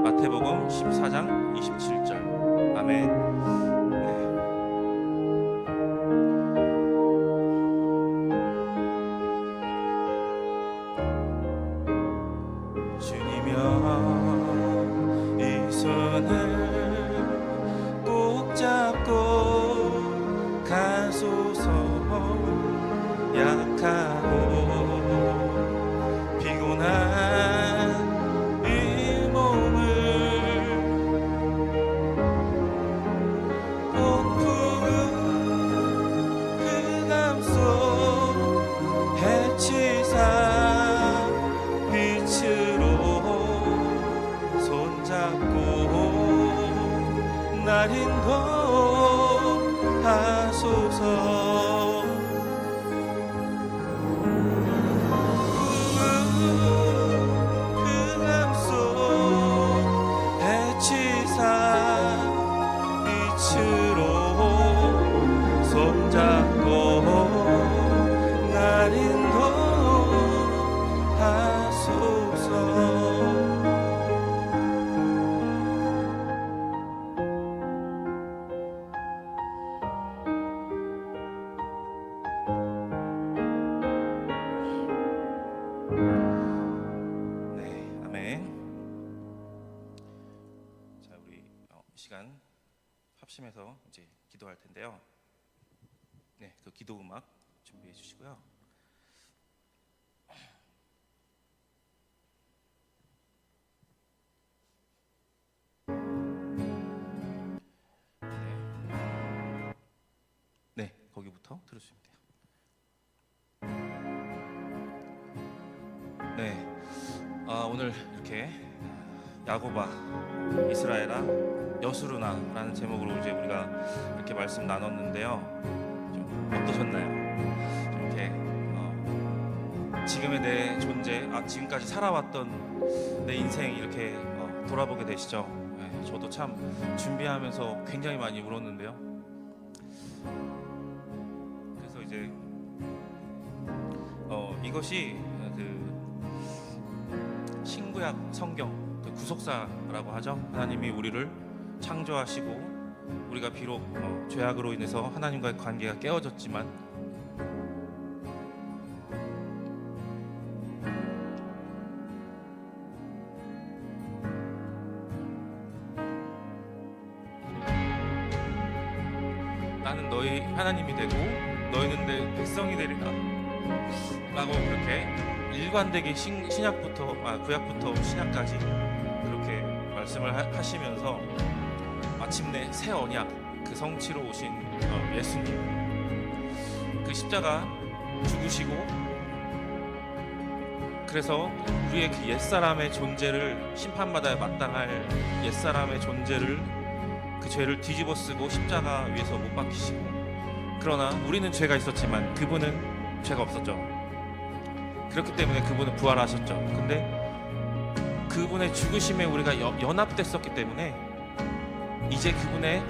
[SPEAKER 1] 마태복음 14장 27절. 아멘. 꼭 잡고 가소서. 약하고 피곤한 이 몸을 폭풍은 흑암 속 해치사 빛으로 손잡고 날 인도하소서. 흑암 속 해치사 빛으로 손잡고 날 인도하소서. 시간 합심해서 이제 기도할 텐데요. 네, 그 기도 음악 준비해 주시고요. 네, 거기부터 들어주시면 돼요. 네, 오늘 이렇게 야고바, 이스라엘아, 여수르나라는 제목으로 이제 우리가 이렇게 말씀 나눴는데요. 좀 어떠셨나요? 좀 이렇게 지금의 내 존재, 지금까지 살아왔던 내 인생 이렇게 돌아보게 되시죠? 네, 저도 참 준비하면서 굉장히 많이 울었는데요. 그래서 이제 이것이 그 신구약 성경 그 구속사라고 하죠. 하나님이 우리를 창조하시고 우리가 비록 죄악으로 인해서 하나님과의 관계가 깨어졌지만 나는 너희 하나님이 되고 너희는 내 백성이 되리라 라고 그렇게 일관되게 신약부터 구약부터 신약까지 그렇게 말씀을 하시면서 마침내 새 언약 그 성취로 오신 예수님 그 십자가 죽으시고 그래서 우리의 그 옛사람의 존재를 심판받아야 마땅할 옛사람의 존재를 그 죄를 뒤집어쓰고 십자가 위에서 못 박히시고 그러나 우리는 죄가 있었지만 그분은 죄가 없었죠. 그렇기 때문에 그분은 부활하셨죠. 근데 그분의 죽으심에 우리가 연합됐었기 때문에 이제 그분의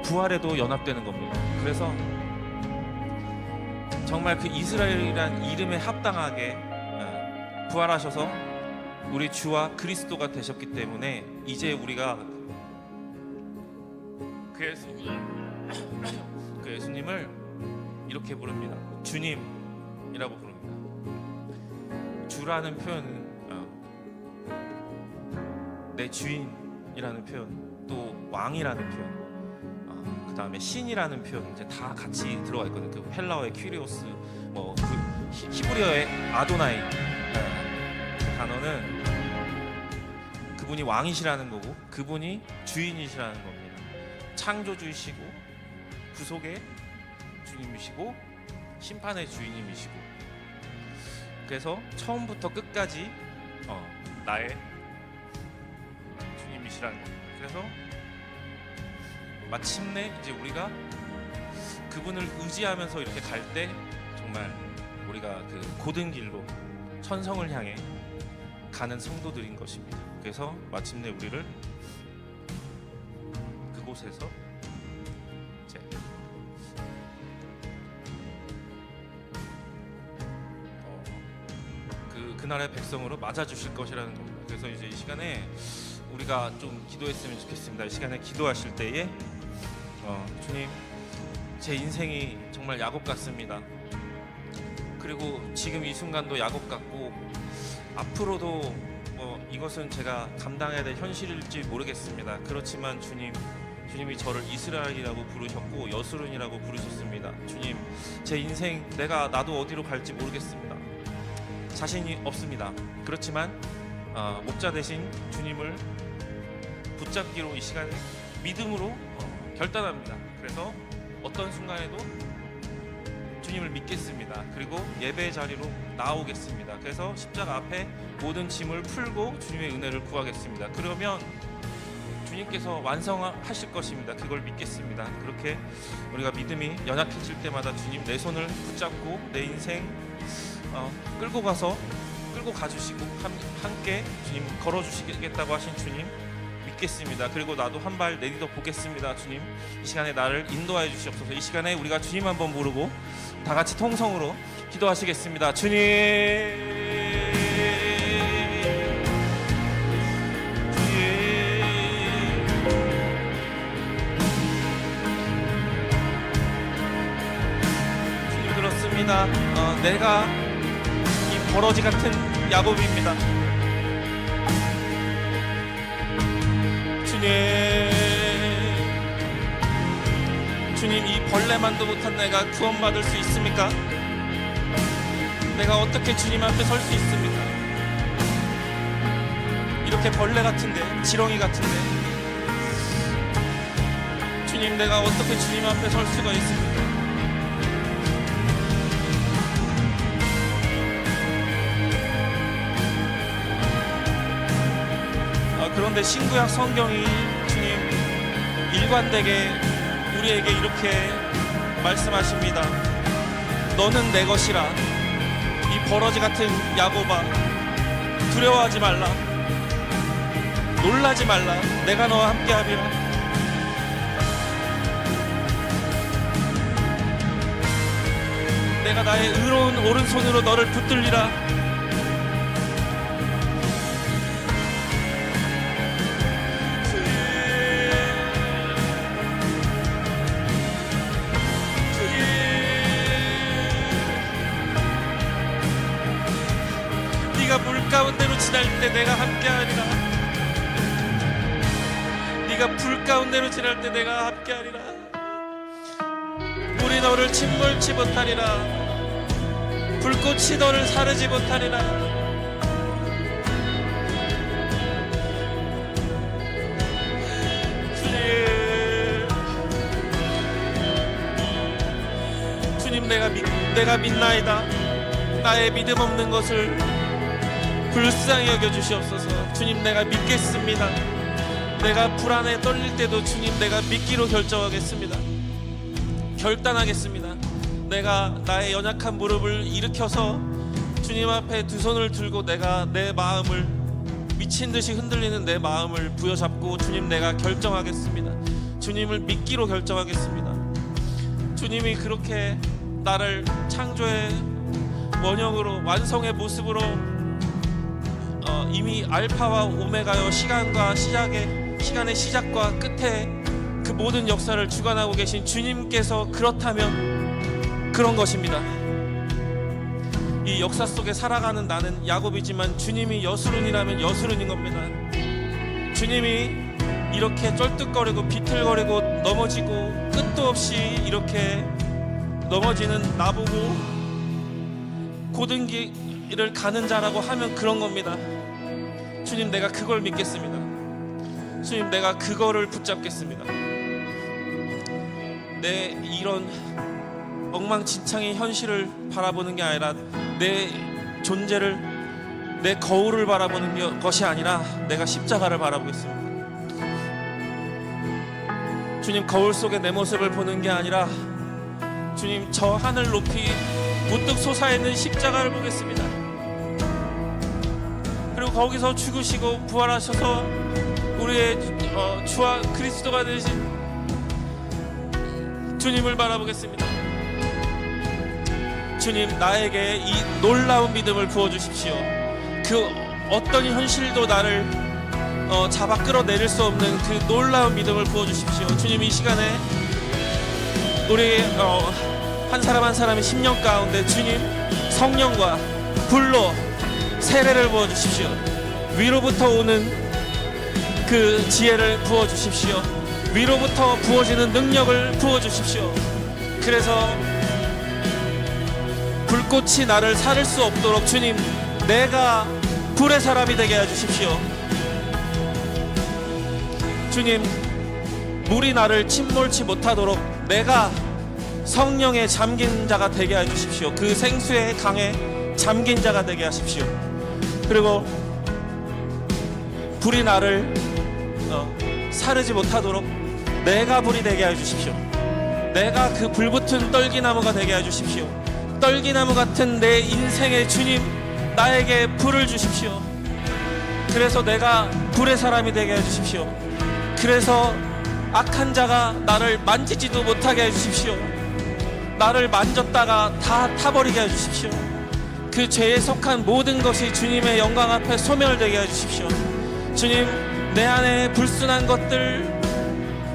[SPEAKER 1] 부활에도 연합되는 겁니다. 그래서 정말 그 이스라엘이란 이름에 합당하게 부활하셔서 우리 주와 그리스도가 되셨기 때문에 이제 우리가 그 예수님을 이렇게 부릅니다. 주님이라고 부릅니다. 주라는 표현은 내 주인이라는 표현, 또 왕이라는 표현, 그 다음에 신이라는 표현 이제 다 같이 들어가 있거든요. 그 헬라어의 퀴리오스, 뭐 그 히브리어의 아도나이 그 단어는 그분이 왕이시라는 거고 그분이 주인이시라는 겁니다. 창조주이시고 구속의 주님이시고 심판의 주인님이시고 그래서 처음부터 끝까지 나의 주님이시라는 겁니다. 그래서 마침내 이제 우리가 그분을 의지하면서 이렇게 갈 때 정말 우리가 그 고든 길로 천성을 향해 가는 성도들인 것입니다. 그래서 마침내 우리를 그곳에서 이제 그날의 백성으로 맞아주실 것이라는 겁니다. 그래서 이제 이 시간에 우리가 좀 기도했으면 좋겠습니다. 이 시간에 기도하실 때에 주님, 제 인생이 정말 야곱 같습니다. 그리고 지금 이 순간도 야곱 같고 앞으로도 이것은 제가 감당해야 될 현실일지 모르겠습니다. 그렇지만 주님이 저를 이스라엘이라고 부르셨고 여수른이라고 부르셨습니다. 주님, 제 인생 나도 어디로 갈지 모르겠습니다. 자신이 없습니다. 그렇지만 목자 되신 주님을 붙잡기로 이 시간에 믿음으로 결단합니다. 그래서 어떤 순간에도 주님을 믿겠습니다. 그리고 예배 자리로 나오겠습니다. 그래서 십자가 앞에 모든 짐을 풀고 주님의 은혜를 구하겠습니다. 그러면 주님께서 완성하실 것입니다. 그걸 믿겠습니다. 그렇게 우리가 믿음이 연약해질 때마다 주님 내 손을 붙잡고 내 인생 끌고 가주시고 함께 주님 걸어주시겠다고 하신 주님 믿겠습니다. 그리고 나도 한 발 내딛어 보겠습니다. 주님, 이 시간에 나를 인도하여 주시옵소서. 이 시간에 우리가 주님 한번 부르고 다 같이 통성으로 기도하시겠습니다. 주님, 주님 그렇습니다. 내가 이 버러지 같은 야곱입니다. 주님, 주님, 이 벌레만도 못한 내가 구원받을 수 있습니까? 내가 어떻게 주님 앞에 설 수 있습니까? 이렇게 벌레 같은데, 지렁이 같은데, 주님, 내가 어떻게 주님 앞에 설 수가 있습니까? 그런데 신구약 성경이 주님 일관되게 우리에게 이렇게 말씀하십니다. 너는 내 것이라. 이 버러지 같은 야곱아, 두려워하지 말라, 놀라지 말라. 내가 너와 함께하리라. 내가 나의 의로운 오른손으로 너를 붙들리라. 네가 물 가운데로 지날 때 내가 함께하리라. 네가 불 가운데로 지날 때 내가 함께하리라. 물이 너를 침몰치 못하리라. 불꽃이 너를 사르지 못하리라. 주님, 내가 믿나이다. 나의 믿음 없는 것을 불쌍히 여겨주시옵소서. 주님, 내가 믿겠습니다. 내가 불안에 떨릴 때도 주님, 내가 믿기로 결정하겠습니다. 결단하겠습니다. 내가 나의 연약한 무릎을 일으켜서 주님 앞에 두 손을 들고 내가 내 마음을, 미친 듯이 흔들리는 내 마음을 부여잡고 주님, 내가 결정하겠습니다. 주님을 믿기로 결정하겠습니다. 주님이 그렇게 나를 창조의 원형으로, 완성의 모습으로 이미 알파와 오메가여, 시간의 시작과 끝에 그 모든 역사를 주관하고 계신 주님께서 그렇다면 그런 것입니다. 이 역사 속에 살아가는 나는 야곱이지만 주님이 여수룬이라면 여수룬인 겁니다. 주님이 이렇게 쩔뚝거리고 비틀거리고 넘어지고 끝도 없이 이렇게 넘어지는 나보고 고든 길을 가는 자라고 하면 그런 겁니다. 주님, 내가 그걸 믿겠습니다. 주님, 내가 그거를 붙잡겠습니다. 내 이런 엉망진창의 현실을 바라보는 게 아니라 내 존재를, 내 거울을 바라보는 것이 아니라 내가 십자가를 바라보겠습니다. 주님, 거울 속에 내 모습을 보는 게 아니라 주님, 저 하늘 높이 우뚝 솟아있는 십자가를 보겠습니다. 그리고 거기서 죽으시고 부활하셔서 우리의 주와 그리스도가 되신 주님을 바라보겠습니다. 주님, 나에게 이 놀라운 믿음을 부어주십시오. 그 어떤 현실도 나를 잡아 끌어내릴 수 없는 그 놀라운 믿음을 부어주십시오. 주님, 이 시간에 우리 한 사람 한 사람의 심령 가운데 주님 성령과 불로 세례를 부어주십시오. 위로부터 오는 그 지혜를 부어주십시오. 위로부터 부어지는 능력을 부어주십시오. 그래서 불꽃이 나를 사를 수 없도록 주님, 내가 불의 사람이 되게 해주십시오. 주님, 물이 나를 침몰치 못하도록 내가 성령에 잠긴 자가 되게 해주십시오. 그 생수의 강에 잠긴 자가 되게 하십시오. 그리고 불이 나를 사르지 못하도록 내가 불이 되게 해주십시오. 내가 그 불붙은 떨기나무가 되게 해주십시오. 떨기나무 같은 내 인생의 주님, 나에게 불을 주십시오. 그래서 내가 불의 사람이 되게 해주십시오. 그래서 악한 자가 나를 만지지도 못하게 해주십시오. 나를 만졌다가 다 타버리게 해주십시오. 그 죄에 속한 모든 것이 주님의 영광 앞에 소멸되게 해주십시오. 주님, 내 안에 불순한 것들,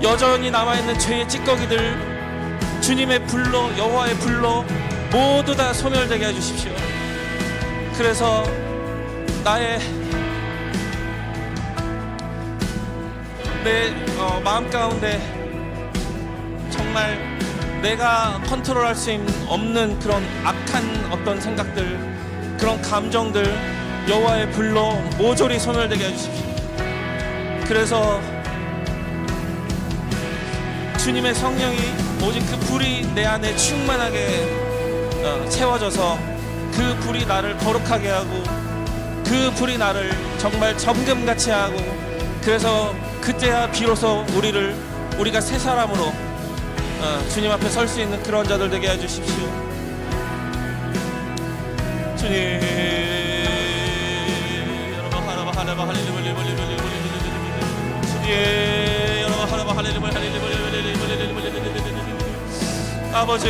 [SPEAKER 1] 여전히 남아있는 죄의 찌꺼기들 주님의 불로, 여호와의 불로 모두 다 소멸되게 해주십시오. 그래서 나의 내 마음 가운데 정말
[SPEAKER 2] 내가 컨트롤할 수 없는 그런 악한 어떤 생각들, 그런 감정들 여호와의 불로 모조리 소멸되게 해주십시오. 그래서 주님의 성령이 오직 그 불이 내 안에 충만하게 채워져서 그 불이 나를 거룩하게 하고 그 불이 나를 정말 점금같이 하고, 그래서 그때야 비로소 우리가 새 사람으로 주님 앞에 설 수 있는 그런 자들 되게 해주십시오. 주님, 아버지,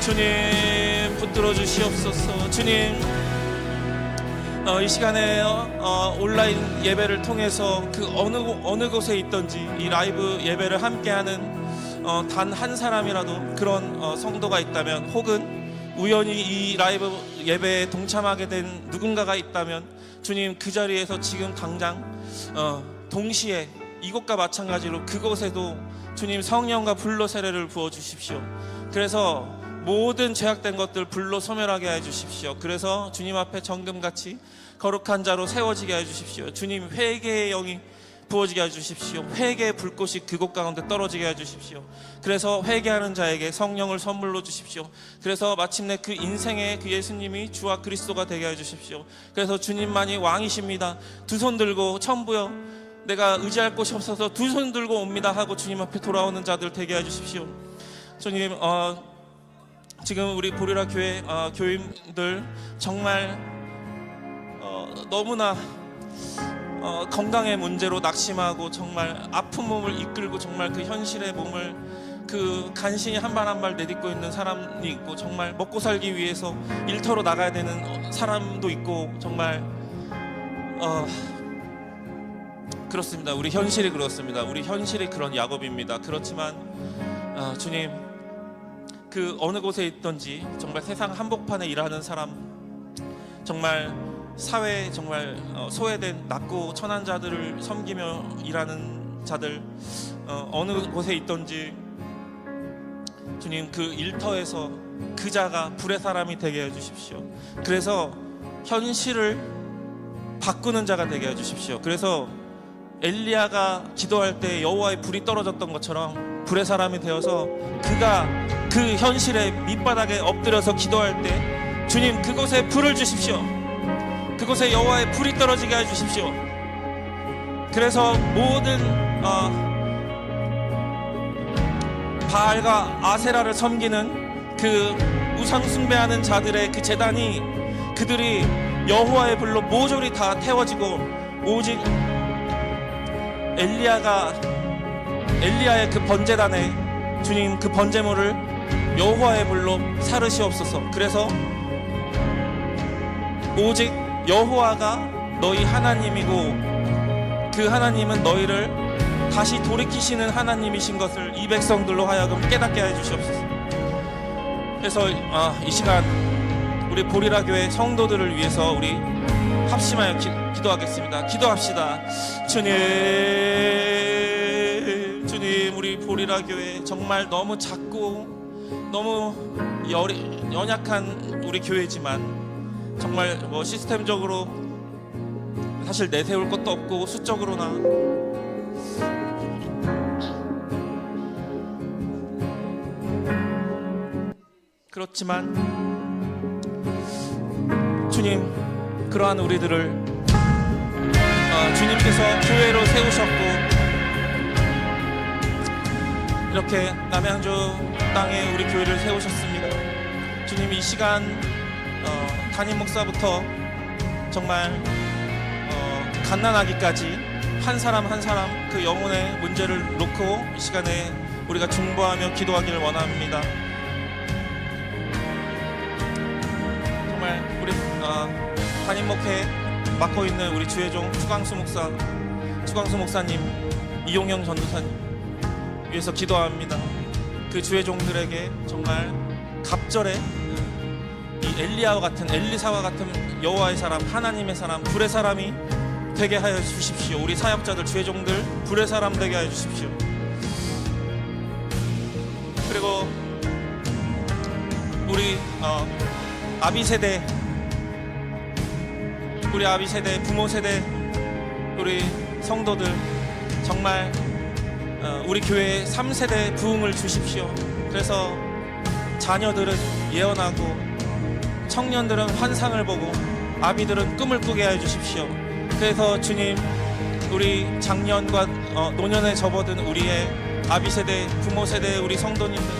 [SPEAKER 2] 주님 붙들어 주시옵소서. 주님, 이 시간에 온라인 예배를 통해서 그 어느 곳에 있든지 이 라이브 예배를 함께하는 단 한 사람이라도 그런 성도가 있다면, 혹은 우연히 이 라이브 예배에 동참하게 된 누군가가 있다면, 주님 그 자리에서 지금 당장 동시에 이곳과 마찬가지로 그곳에도 주님 성령과 불로 세례를 부어 주십시오. 그래서 모든 죄악된 것들 불로 소멸하게 해 주십시오. 그래서 주님 앞에 정금같이 거룩한 자로 세워지게 해 주십시오. 주님, 회개의 영이 부어지게 해 주십시오. 회개의 불꽃이 그곳 가운데 떨어지게 해 주십시오. 그래서 회개하는 자에게 성령을 선물로 주십시오. 그래서 마침내 그 인생의 그 예수님이 주와 그리스도가 되게 해 주십시오. 그래서 주님만이 왕이십니다. 두 손 들고 천부여 내가 의지할 곳이 없어서 두 손 들고 옵니다 하고 주님 앞에 돌아오는 자들 되게 해 주십시오. 주님, 지금 우리 보리라 교회 교인들 정말 너무나 건강의 문제로 낙심하고 정말 아픈 몸을 이끌고 정말 그 현실의 몸을 그 간신히 한 발 한 발 내딛고 있는 사람이 있고, 정말 먹고 살기 위해서 일터로 나가야 되는 사람도 있고, 정말 그렇습니다. 우리 현실이 그렇습니다. 우리 현실이 그런 야곱입니다. 그렇지만 주님, 그 어느 곳에 있든지 정말 세상 한복판에 일하는 사람, 정말 사회에 정말 소외된 낮고 천한 자들을 섬기며 일하는 자들, 어느 곳에 있든지 주님 그 일터에서 그 자가 불의 사람이 되게 해주십시오. 그래서 현실을 바꾸는 자가 되게 해주십시오. 그래서 엘리야가 기도할 때 여호와의 불이 떨어졌던 것처럼 불의 사람이 되어서 그가 그 현실의 밑바닥에 엎드려서 기도할 때 주님 그곳에 불을 주십시오. 그곳에 여호와의 불이 떨어지게 해주십시오. 그래서 모든 바알과 아세라를 섬기는 그 우상 숭배하는 자들의 그 제단이, 그들이 여호와의 불로 모조리 다 태워지고, 오직 엘리야의 그 번제단에 주님 그 번제물을 여호와의 불로 사르시옵소서. 그래서 오직 여호와가 너희 하나님이고 그 하나님은 너희를 다시 돌이키시는 하나님이신 것을 이 백성들로 하여금 깨닫게 해주시옵소서. 그래서 이 시간 우리 보리라 교회 성도들을 위해서 우리 합심하여 기도하겠습니다. 기도합시다. 주님, 우리 보리라 교회 정말 너무 작고 너무 연약한 우리 교회지만, 정말 시스템적으로 사실 내세울 것도 없고 수적으로나 그렇지만 주님, 그러한 우리들을 주님께서 교회로 세우셨고 이렇게 남양주 땅에 우리 교회를 세우셨습니다. 주님, 이 시간 담임 목사부터 정말 갓난아기까지 한 사람 한 사람 그 영혼의 문제를 놓고 이 시간에 우리가 중보하며 기도하기를 원합니다. 정말 우리 담임 목회 맡고 있는 우리 주혜종 추광수 목사님, 이용영 전도사님 위해서 기도합니다. 그 주혜종들에게 정말 갑절에 이 엘리야와 같은, 엘리사와 같은 여호와의 사람, 하나님의 사람, 불의 사람이 되게 하여 주십시오. 우리 사역자들, 주의 종들 불의 사람 되게 하여 주십시오. 그리고 우리 아비 세대, 우리 아비 세대, 부모 세대, 우리 성도들 정말 우리 교회에 3세대 부흥을 주십시오. 그래서 자녀들은 예언하고, 청년들은 환상을 보고, 아비들은 꿈을 꾸게 해 주십시오. 그래서 주님, 우리 작년과 노년에 접어든 우리의 아비 세대, 부모 세대, 우리 성도님들,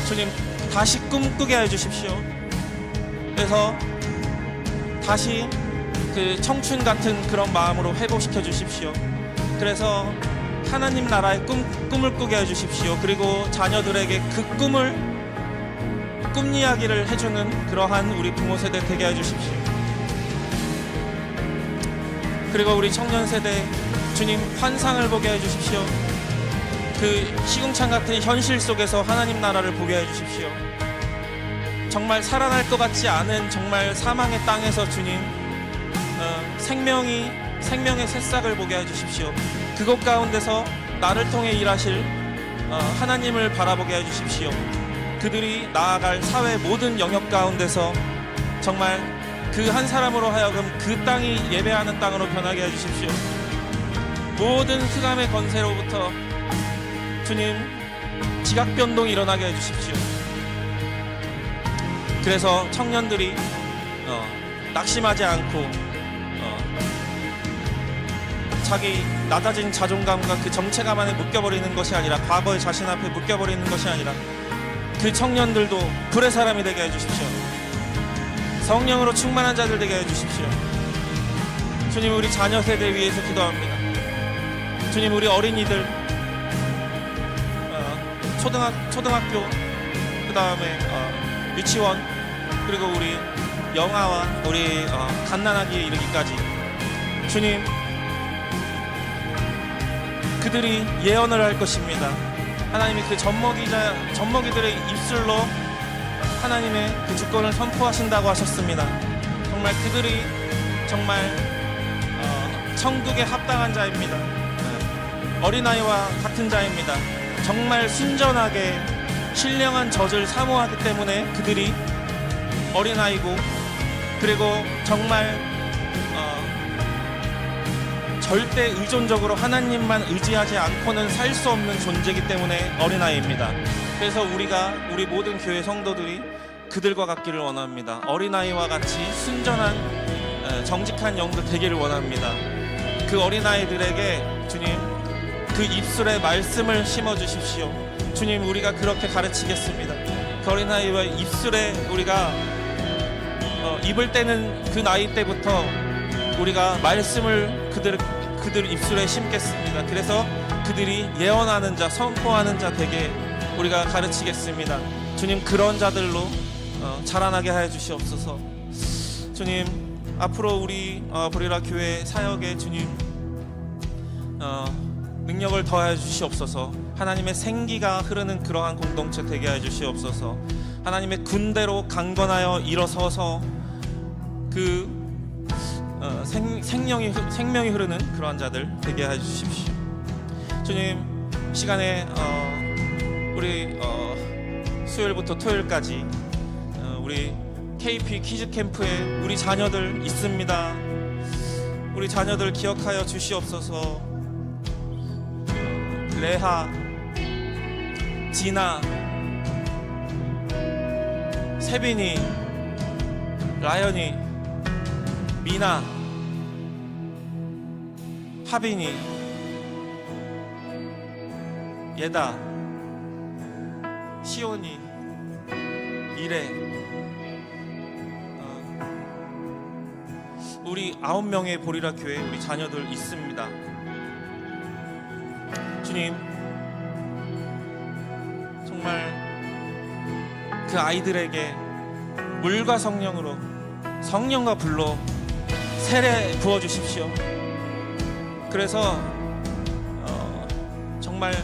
[SPEAKER 2] 주님 다시 꿈꾸게 해 주십시오. 그래서 다시 그 청춘 같은 그런 마음으로 회복시켜 주십시오. 그래서 하나님 나라의 꿈을 꾸게 해 주십시오. 그리고 자녀들에게 그 꿈 이야기를 해주는 그러한 우리 부모 세대 되게 해 주십시오. 그리고 우리 청년 세대, 주님 환상을 보게 해 주십시오. 그 시궁창 같은 현실 속에서 하나님 나라를 보게 해 주십시오. 정말 살아날 것 같지 않은 정말 사망의 땅에서 주님 생명의 새싹을 보게 해 주십시오. 그곳 가운데서 나를 통해 일하실 하나님을 바라보게 해 주십시오. 그들이 나아갈 사회 모든 영역 가운데서 정말 그 한 사람으로 하여금 그 땅이 예배하는 땅으로 변하게 해 주십시오. 모든 흑암의 권세로부터 주님 지각 변동이 일어나게 해 주십시오. 그래서 청년들이 낙심하지 않고 자기 낮아진 자존감과 그 정체감 안에 묶여버리는 것이 아니라, 과거의 자신 앞에 묶여버리는 것이 아니라, 그 청년들도 불의 사람이 되게 해주십시오. 성령으로 충만한 자들 되게 해주십시오. 주님, 우리 자녀 세대 위해서 기도합니다. 주님, 우리 어린이들, 초등학교, 그 다음에 유치원, 그리고 우리 영아와 우리 갓난아기에 이르기까지 주님, 그들이 예언을 할 것입니다. 하나님이 그 젖먹이들의 입술로 하나님의 그 주권을 선포하신다고 하셨습니다. 정말 그들이 정말 천국에 합당한 자입니다. 어린아이와 같은 자입니다. 정말 순전하게 신령한 젖을 사모하기 때문에 그들이 어린아이고, 그리고 정말 절대 의존적으로 하나님만 의지하지 않고는 살 수 없는 존재이기 때문에 어린아이입니다. 그래서 우리 모든 교회 성도들이 그들과 같기를 원합니다. 어린아이와 같이 순전한 정직한 영들 되기를 원합니다. 그 어린아이들에게 주님 그 입술에 말씀을 심어주십시오. 주님, 우리가 그렇게 가르치겠습니다. 그 어린아이와 입술에 우리가 입을 떼는 그 나이 때부터 우리가 말씀을 그들 입술에 심겠습니다. 그래서 그들이 예언하는 자, 선포하는 자 되게 우리가 가르치겠습니다. 주님, 그런 자들로 자라나게 하여 주시옵소서. 주님, 앞으로 우리 보리라 교회 사역에 주님 능력을 더하여 주시옵소서. 하나님의 생기가 흐르는 그러한 공동체 되게 하여 주시옵소서. 하나님의 군대로 강건하여 일어서서 그 생명이 흐르는 그러한 자들 되게 해 주십시오. 주님, 시간에 우리 수요일부터 토요일까지 우리 KP 키즈 캠프에 우리 자녀들 있습니다. 우리 자녀들 기억하여 주시옵소서. 레하, 지나, 세빈이, 라연이, 미나, 하빈이, 예다, 시온이, 이래, 우리 9명의 보리라 교회 우리 자녀들 있습니다. 주님, 정말 그 아이들에게 물과 성령으로, 성령과 불로 세례 부어주십시오. 그래서 정말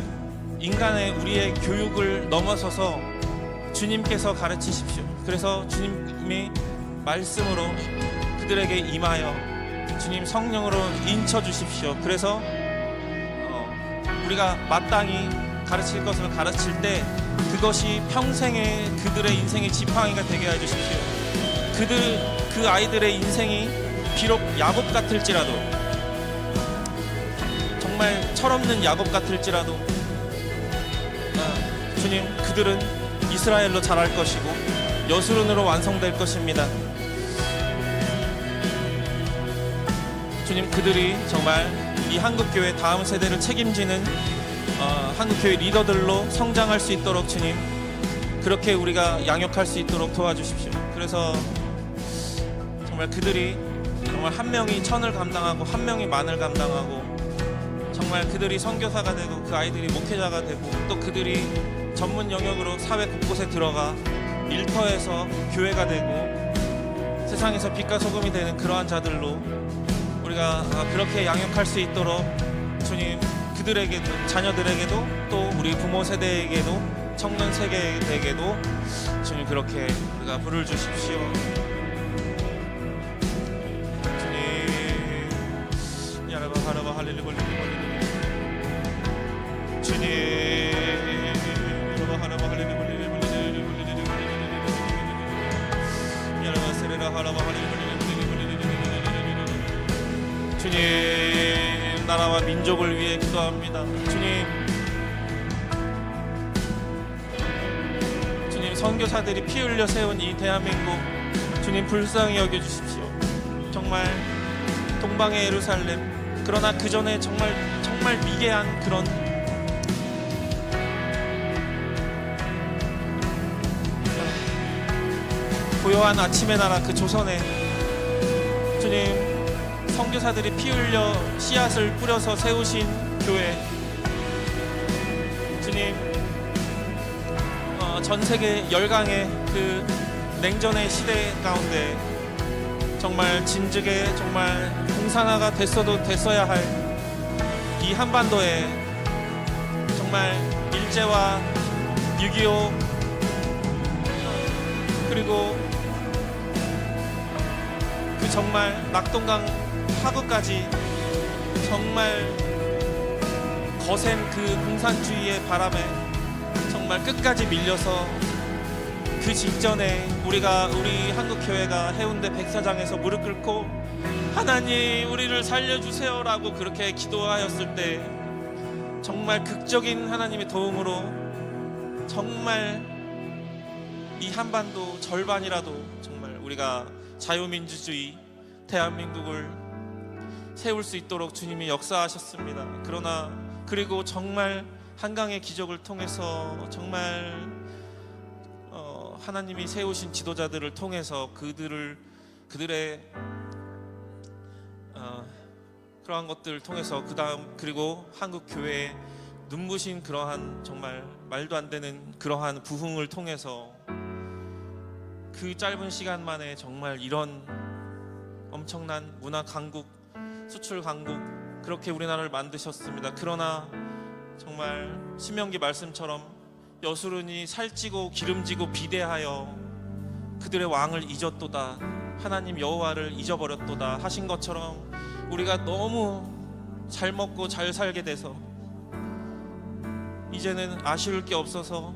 [SPEAKER 2] 인간의 우리의 교육을 넘어서서 주님께서 가르치십시오. 그래서 주님이 말씀으로 그들에게 임하여 주님 성령으로 인쳐 주십시오. 그래서 우리가 마땅히 가르칠 것을 가르칠 때 그것이 평생의 그들의 인생의 지팡이가 되게 해 주십시오. 그 아이들의 인생이 비록 야곱 같을지라도, 정말 철없는 야곱 같을지라도 주님, 그들은 이스라엘로 자랄 것이고 여수론으로 완성될 것입니다. 주님, 그들이 정말 이 한국교회 다음 세대를 책임지는 한국교회 리더들로 성장할 수 있도록 주님, 그렇게 우리가 양육할 수 있도록 도와주십시오. 그래서 정말 그들이 정말 한 명이 천을 감당하고 한 명이 만을 감당하고, 정말 그들이 선교사가 되고 그 아이들이 목회자가 되고, 또 그들이 전문 영역으로 사회 곳곳에 들어가 일터에서 교회가 되고 세상에서 빛과 소금이 되는 그러한 자들로 우리가 그렇게 양육할 수 있도록 주님, 그들에게도, 자녀들에게도, 또 우리 부모 세대에게도, 청년 세대에게도 주님 그렇게 우리가 불을 주십시오. 주님, 야라바 하라바 할렐루야 주님, 야라바 하라바 할렐루야 야라바 세레라 하라바 할렐루야 주님, 나라와 민족을 위해 기도합니다. 주님, 선교사들이 피 흘려 세운 이 대한민국 주님 불쌍히 여겨주십시오. 정말 동방의 예루살렘, 그러나 그 전에 정말 미개한 그런 고요한 아침의 나라 그 조선에 주님, 선교사들이 피 흘려 씨앗을 뿌려서 세우신 교회, 주님, 전 세계 열강의 그 냉전의 시대 가운데 정말 진즉에 정말 공산화가 됐어야 할 이 한반도에 정말 일제와 6.25 그리고 그 정말 낙동강 파고까지 정말 거센 그 공산주의의 바람에 정말 끝까지 밀려서 그 직전에 우리 한국교회가 해운대 백사장에서 무릎 꿇고 하나님 우리를 살려주세요라고 그렇게 기도하였을 때 정말 극적인 하나님의 도움으로 정말 이 한반도 절반이라도 정말 우리가 자유민주주의 대한민국을 세울 수 있도록 주님이 역사하셨습니다. 그리고 정말 한강의 기적을 통해서 정말 하나님이 세우신 지도자들을 통해서 그들의 그러한 것들을 통해서 그리고 한국 교회의 눈부신 그러한 정말 말도 안 되는 그러한 부흥을 통해서 그 짧은 시간 만에 정말 이런 엄청난 문화 강국, 수출 강국, 그렇게 우리나라를 만드셨습니다. 그러나 정말 신명기 말씀처럼 여수론이 살찌고 기름지고 비대하여 그들의 왕을 잊었도다, 하나님 여호와를 잊어버렸도다 하신 것처럼 우리가 너무 잘 먹고 잘 살게 돼서 이제는 아쉬울 게 없어서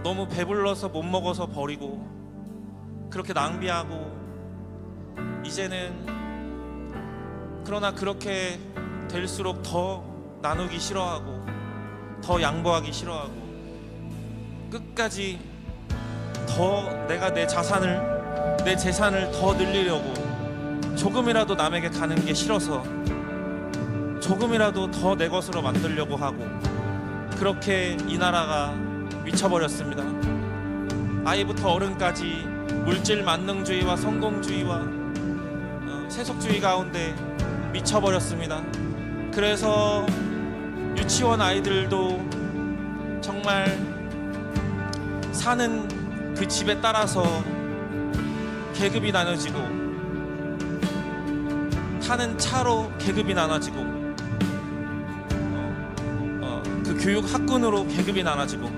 [SPEAKER 2] 너무 배불러서 못 먹어서 버리고 그렇게 낭비하고, 이제는 그러나 그렇게 될수록 더 나누기 싫어하고 더 양보하기 싫어하고 끝까지 더 내가 내 재산을 더 늘리려고 조금이라도 남에게 가는 게 싫어서 조금이라도 더 내 것으로 만들려고 하고, 그렇게 이 나라가 미쳐버렸습니다. 아이부터 어른까지 물질 만능주의와 성공주의와 세속주의 가운데 미쳐버렸습니다. 그래서 유치원 아이들도 정말 사는 그 집에 따라서 계급이 나눠지고, 타는 차로 계급이 나눠지고, 그 교육 학군으로 계급이 나눠지고,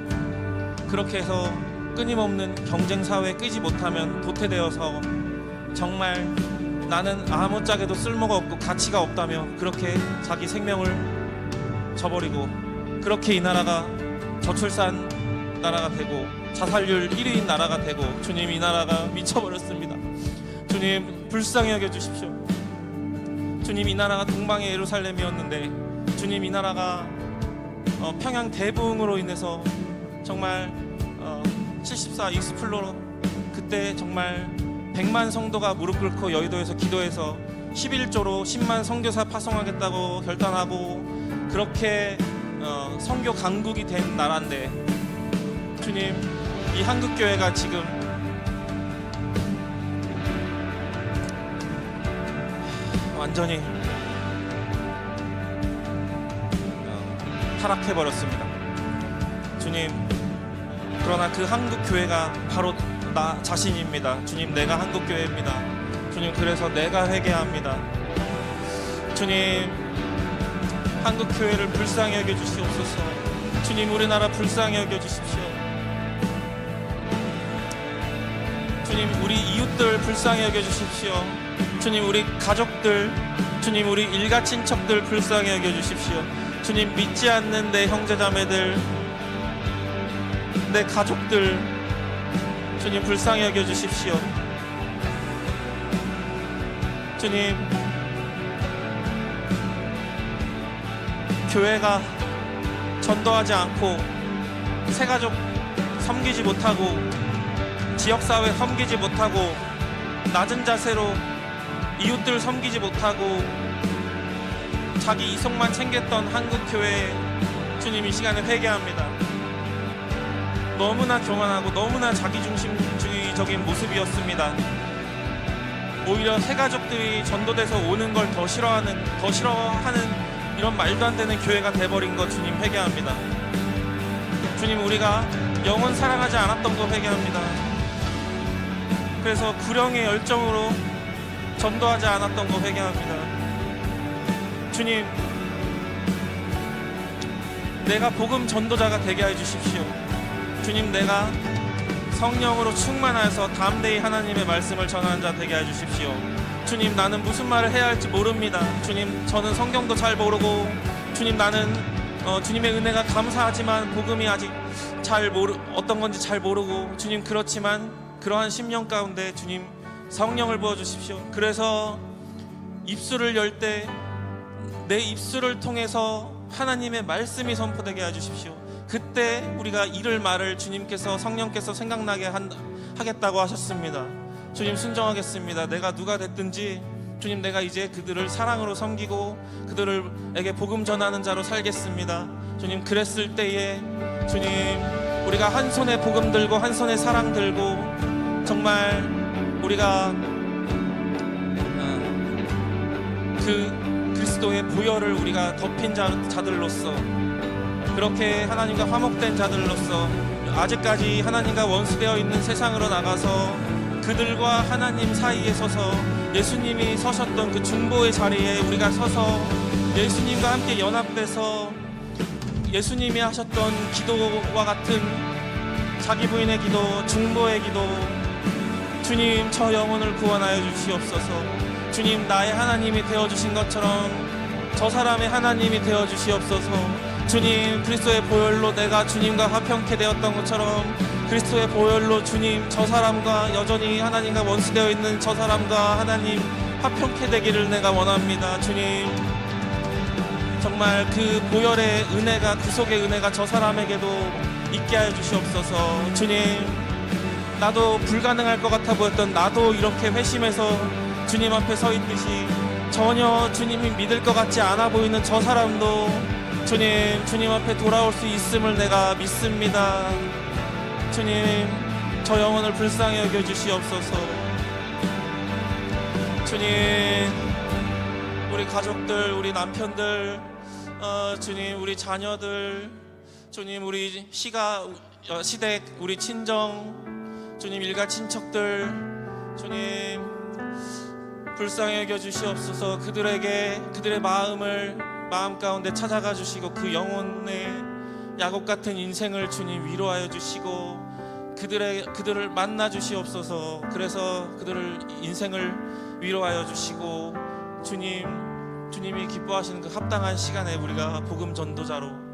[SPEAKER 2] 그렇게 해서 끊임없는 경쟁 사회에 끄지 못하면 도태되어서 정말 나는 아무짝에도 쓸모가 없고 가치가 없다며 그렇게 자기 생명을 저버리고, 그렇게 이 나라가 저출산 나라가 되고 자살률 1위인 나라가 되고, 주님, 이 나라가 미쳐버렸습니다. 주님, 불쌍히 여겨주십시오. 주님, 이 나라가 동방의 예루살렘이었는데, 주님, 이 나라가 평양 대부흥으로 인해서 정말 74 익스플로러, 그때 정말 100만 성도가 무릎 꿇고 여의도에서 기도해서 11조로 10만 선교사 파송하겠다고 결단하고, 그렇게 선교 강국이 된 나라인데, 주님, 이 한국교회가 지금 완전히 타락해버렸습니다. 주님, 그러나 그 한국교회가 바로 나 자신입니다. 주님, 내가 한국교회입니다. 주님, 그래서 내가 회개합니다. 주님, 한국교회를 불쌍히 여겨주시옵소서. 주님, 우리나라 불쌍히 여겨주십시오. 주님, 우리 이웃들 불쌍히 여겨주십시오. 주님, 우리 가족들, 주님, 우리 일가 친척들 불쌍히 여겨주십시오. 주님, 믿지 않는 내 형제자매들, 내 가족들, 주님, 불쌍히 여겨주십시오. 주님, 교회가 전도하지 않고 새가족 섬기지 못하고 지역사회 섬기지 못하고 낮은 자세로 이웃들 섬기지 못하고 자기 이속만 챙겼던 한국교회, 주님, 이 시간에 회개합니다. 너무나 교만하고 너무나 자기중심주의적인 모습이었습니다. 오히려 새가족들이 전도돼서 오는 걸 더 싫어하는 이런 말도 안 되는 교회가 돼버린 것, 주님, 회개합니다. 주님, 우리가 영혼 사랑하지 않았던 거 회개합니다. 그래서 구령의 열정으로 전도하지 않았던 거 회개합니다. 주님, 내가 복음 전도자가 되게 해주십시오. 주님, 내가 성령으로 충만하여서 담대히 하나님의 말씀을 전하는 자 되게 해주십시오. 주님, 나는 무슨 말을 해야 할지 모릅니다. 주님, 저는 성경도 잘 모르고, 주님, 나는 주님의 은혜가 감사하지만 복음이 아직 어떤 건지 잘 모르고, 주님, 그렇지만 그러한 심령 가운데 주님, 성령을 부어주십시오. 그래서 입술을 열 때 내 입술을 통해서 하나님의 말씀이 선포되게 해주십시오. 그때 우리가 이를 말을 주님께서, 성령께서 생각나게 하겠다고 하셨습니다. 주님, 순종하겠습니다. 내가 누가 됐든지 주님, 내가 이제 그들을 사랑으로 섬기고 그들에게 복음 전하는 자로 살겠습니다. 주님, 그랬을 때에 주님, 우리가 한 손에 복음 들고 한 손에 사랑 들고 정말 우리가 그 그리스도의 보혈을 우리가 덮인 자들로서, 그렇게 하나님과 화목된 자들로서 아직까지 하나님과 원수되어 있는 세상으로 나가서 그들과 하나님 사이에 서서 예수님이 서셨던 그 중보의 자리에 우리가 서서 예수님과 함께 연합돼서 예수님이 하셨던 기도와 같은 자기 부인의 기도, 중보의 기도, 주님, 저 영혼을 구원하여 주시옵소서. 주님, 나의 하나님이 되어주신 것처럼 저 사람의 하나님이 되어주시옵소서. 주님, 그리스도의 보혈로 내가 주님과 화평케 되었던 것처럼 그리스도의 보혈로 주님, 저 사람과 여전히 하나님과 원수되어 있는 저 사람과 하나님 화평케 되기를 내가 원합니다. 주님, 정말 그 보혈의 은혜가, 구속의 은혜가 저 사람에게도 있게 하여 주시옵소서. 주님, 나도 불가능할 것 같아 보였던 나도 이렇게 회심해서 주님 앞에 서 있듯이 전혀 주님이 믿을 것 같지 않아 보이는 저 사람도 주님 앞에 돌아올 수 있음을 내가 믿습니다. 주님, 저 영혼을 불쌍히 여겨주시옵소서. 주님, 우리 가족들, 우리 남편들, 주님, 우리 자녀들, 주님, 우리 시댁, 우리 친정, 주님, 일가 친척들, 주님, 불쌍히 여겨주시옵소서. 그들의 마음 가운데 찾아가 주시고 그 영혼의 야곱 같은 인생을 주님 위로하여 주시고 그들을 만나 주시옵소서. 그래서 그들을 인생을 위로하여 주시고 주님이 기뻐하시는 그 합당한 시간에 우리가 복음 전도자로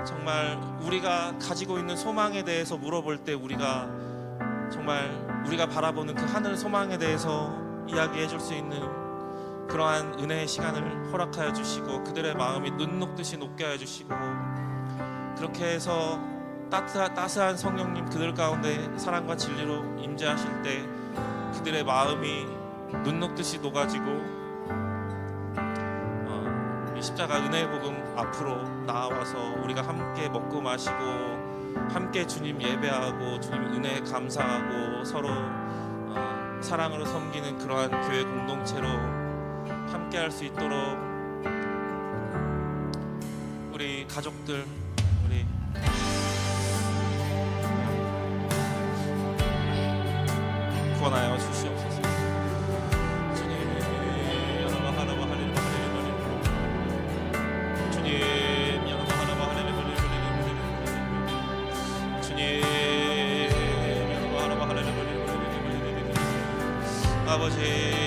[SPEAKER 2] 정말 우리가 가지고 있는 소망에 대해서 물어볼 때 우리가 정말 우리가 바라보는 그 하늘 소망에 대해서 이야기해 줄 수 있는 그러한 은혜의 시간을 허락하여 주시고 그들의 마음이 눈 녹듯이 녹게 하여 주시고 그렇게 해서 따스한 성령님 그들 가운데 사랑과 진리로 임재하실 때 그들의 마음이 눈 녹듯이 녹아지고 이 십자가 은혜의 복음 앞으로 나와서 우리가 함께 먹고 마시고 함께 주님 예배하고 주님 은혜에 감사하고 서로 사랑으로 섬기는 그러한 교회 공동체로 함께 할 수 있도록 우리 가족들 우리 구원하여 주시옵소서. 아버지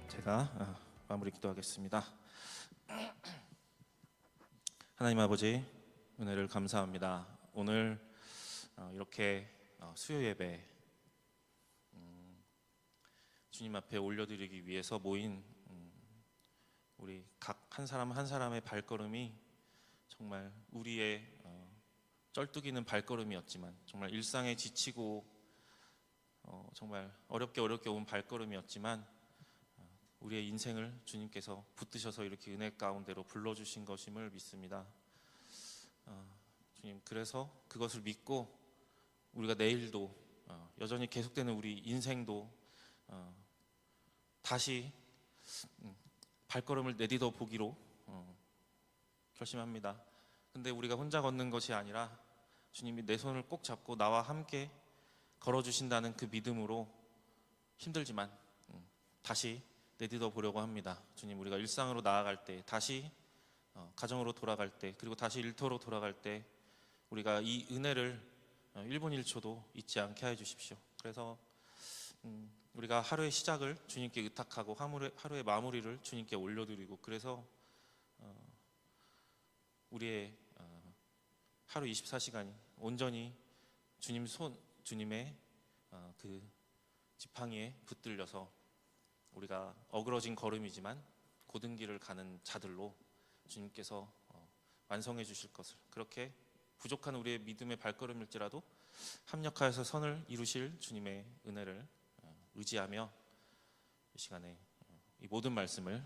[SPEAKER 2] 제가 마무리 기도하겠습니다. 하나님 아버지 은혜를 감사합니다. 오늘 이렇게 수요 예배 주님 앞에 올려드리기 위해서 모인 우리 각 한 사람 한 사람의 발걸음이 정말 우리의 쩔뚝이는 발걸음이었지만 정말 일상에 지치고 정말 어렵게 온 발걸음이었지만 우리의 인생을 주님께서 붙드셔서 이렇게 은혜 가운데로 불러주신 것임을 믿습니다. 주님 그래서 그것을 믿고 우리가 내일도 여전히 계속되는 우리 인생도 다시 발걸음을 내딛어 보기로 결심합니다. 근데 우리가 혼자 걷는 것이 아니라 주님이 내 손을 꼭 잡고 나와 함께 걸어주신다는 그 믿음으로 힘들지만 다시 내딛어 보려고 합니다. 주님 우리가 일상으로 나아갈 때 다시 가정으로 돌아갈 때 그리고 다시 일터로 돌아갈 때 우리가 이 은혜를 1분 1초도 잊지 않게 해 주십시오. 그래서 우리가 하루의 시작을 주님께 의탁하고 하루의 마무리를 주님께 올려드리고 그래서 우리의 하루 24시간이 온전히 주님의 그 지팡이에 붙들려서 우리가 어그러진 걸음이지만 고든 길을 가는 자들로 주님께서 완성해 주실 것을 그렇게 부족한 우리의 믿음의 발걸음일지라도 합력하여서 선을 이루실 주님의 은혜를 의지하며 이 시간에 이 모든 말씀을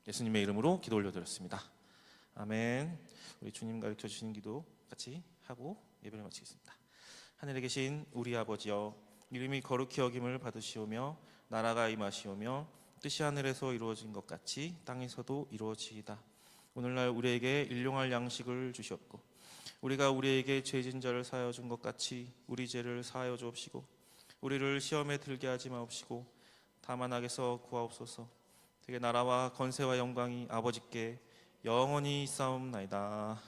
[SPEAKER 2] 예수님의 이름으로 기도 올려드렸습니다. 아멘. 우리 주님 가르쳐 주시는 기도 같이 하고 예배를 마치겠습니다. 하늘에 계신 우리 아버지여 이름이 거룩히 여김을 받으시오며 나라가 임하시오며 뜻이 하늘에서 이루어진 것 같이 땅에서도 이루어지이다. 오늘날 우리에게 일용할 양식을 주시옵고 우리가 우리에게 죄진 자를 사하여 준 것 같이 우리 죄를 사하여 주옵시고 우리를 시험에 들게 하지 마옵시고 다만 악에서 구하옵소서. 되게 나라와 권세와 영광이 아버지께 영원히 있사옵나이다.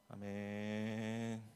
[SPEAKER 2] 아멘.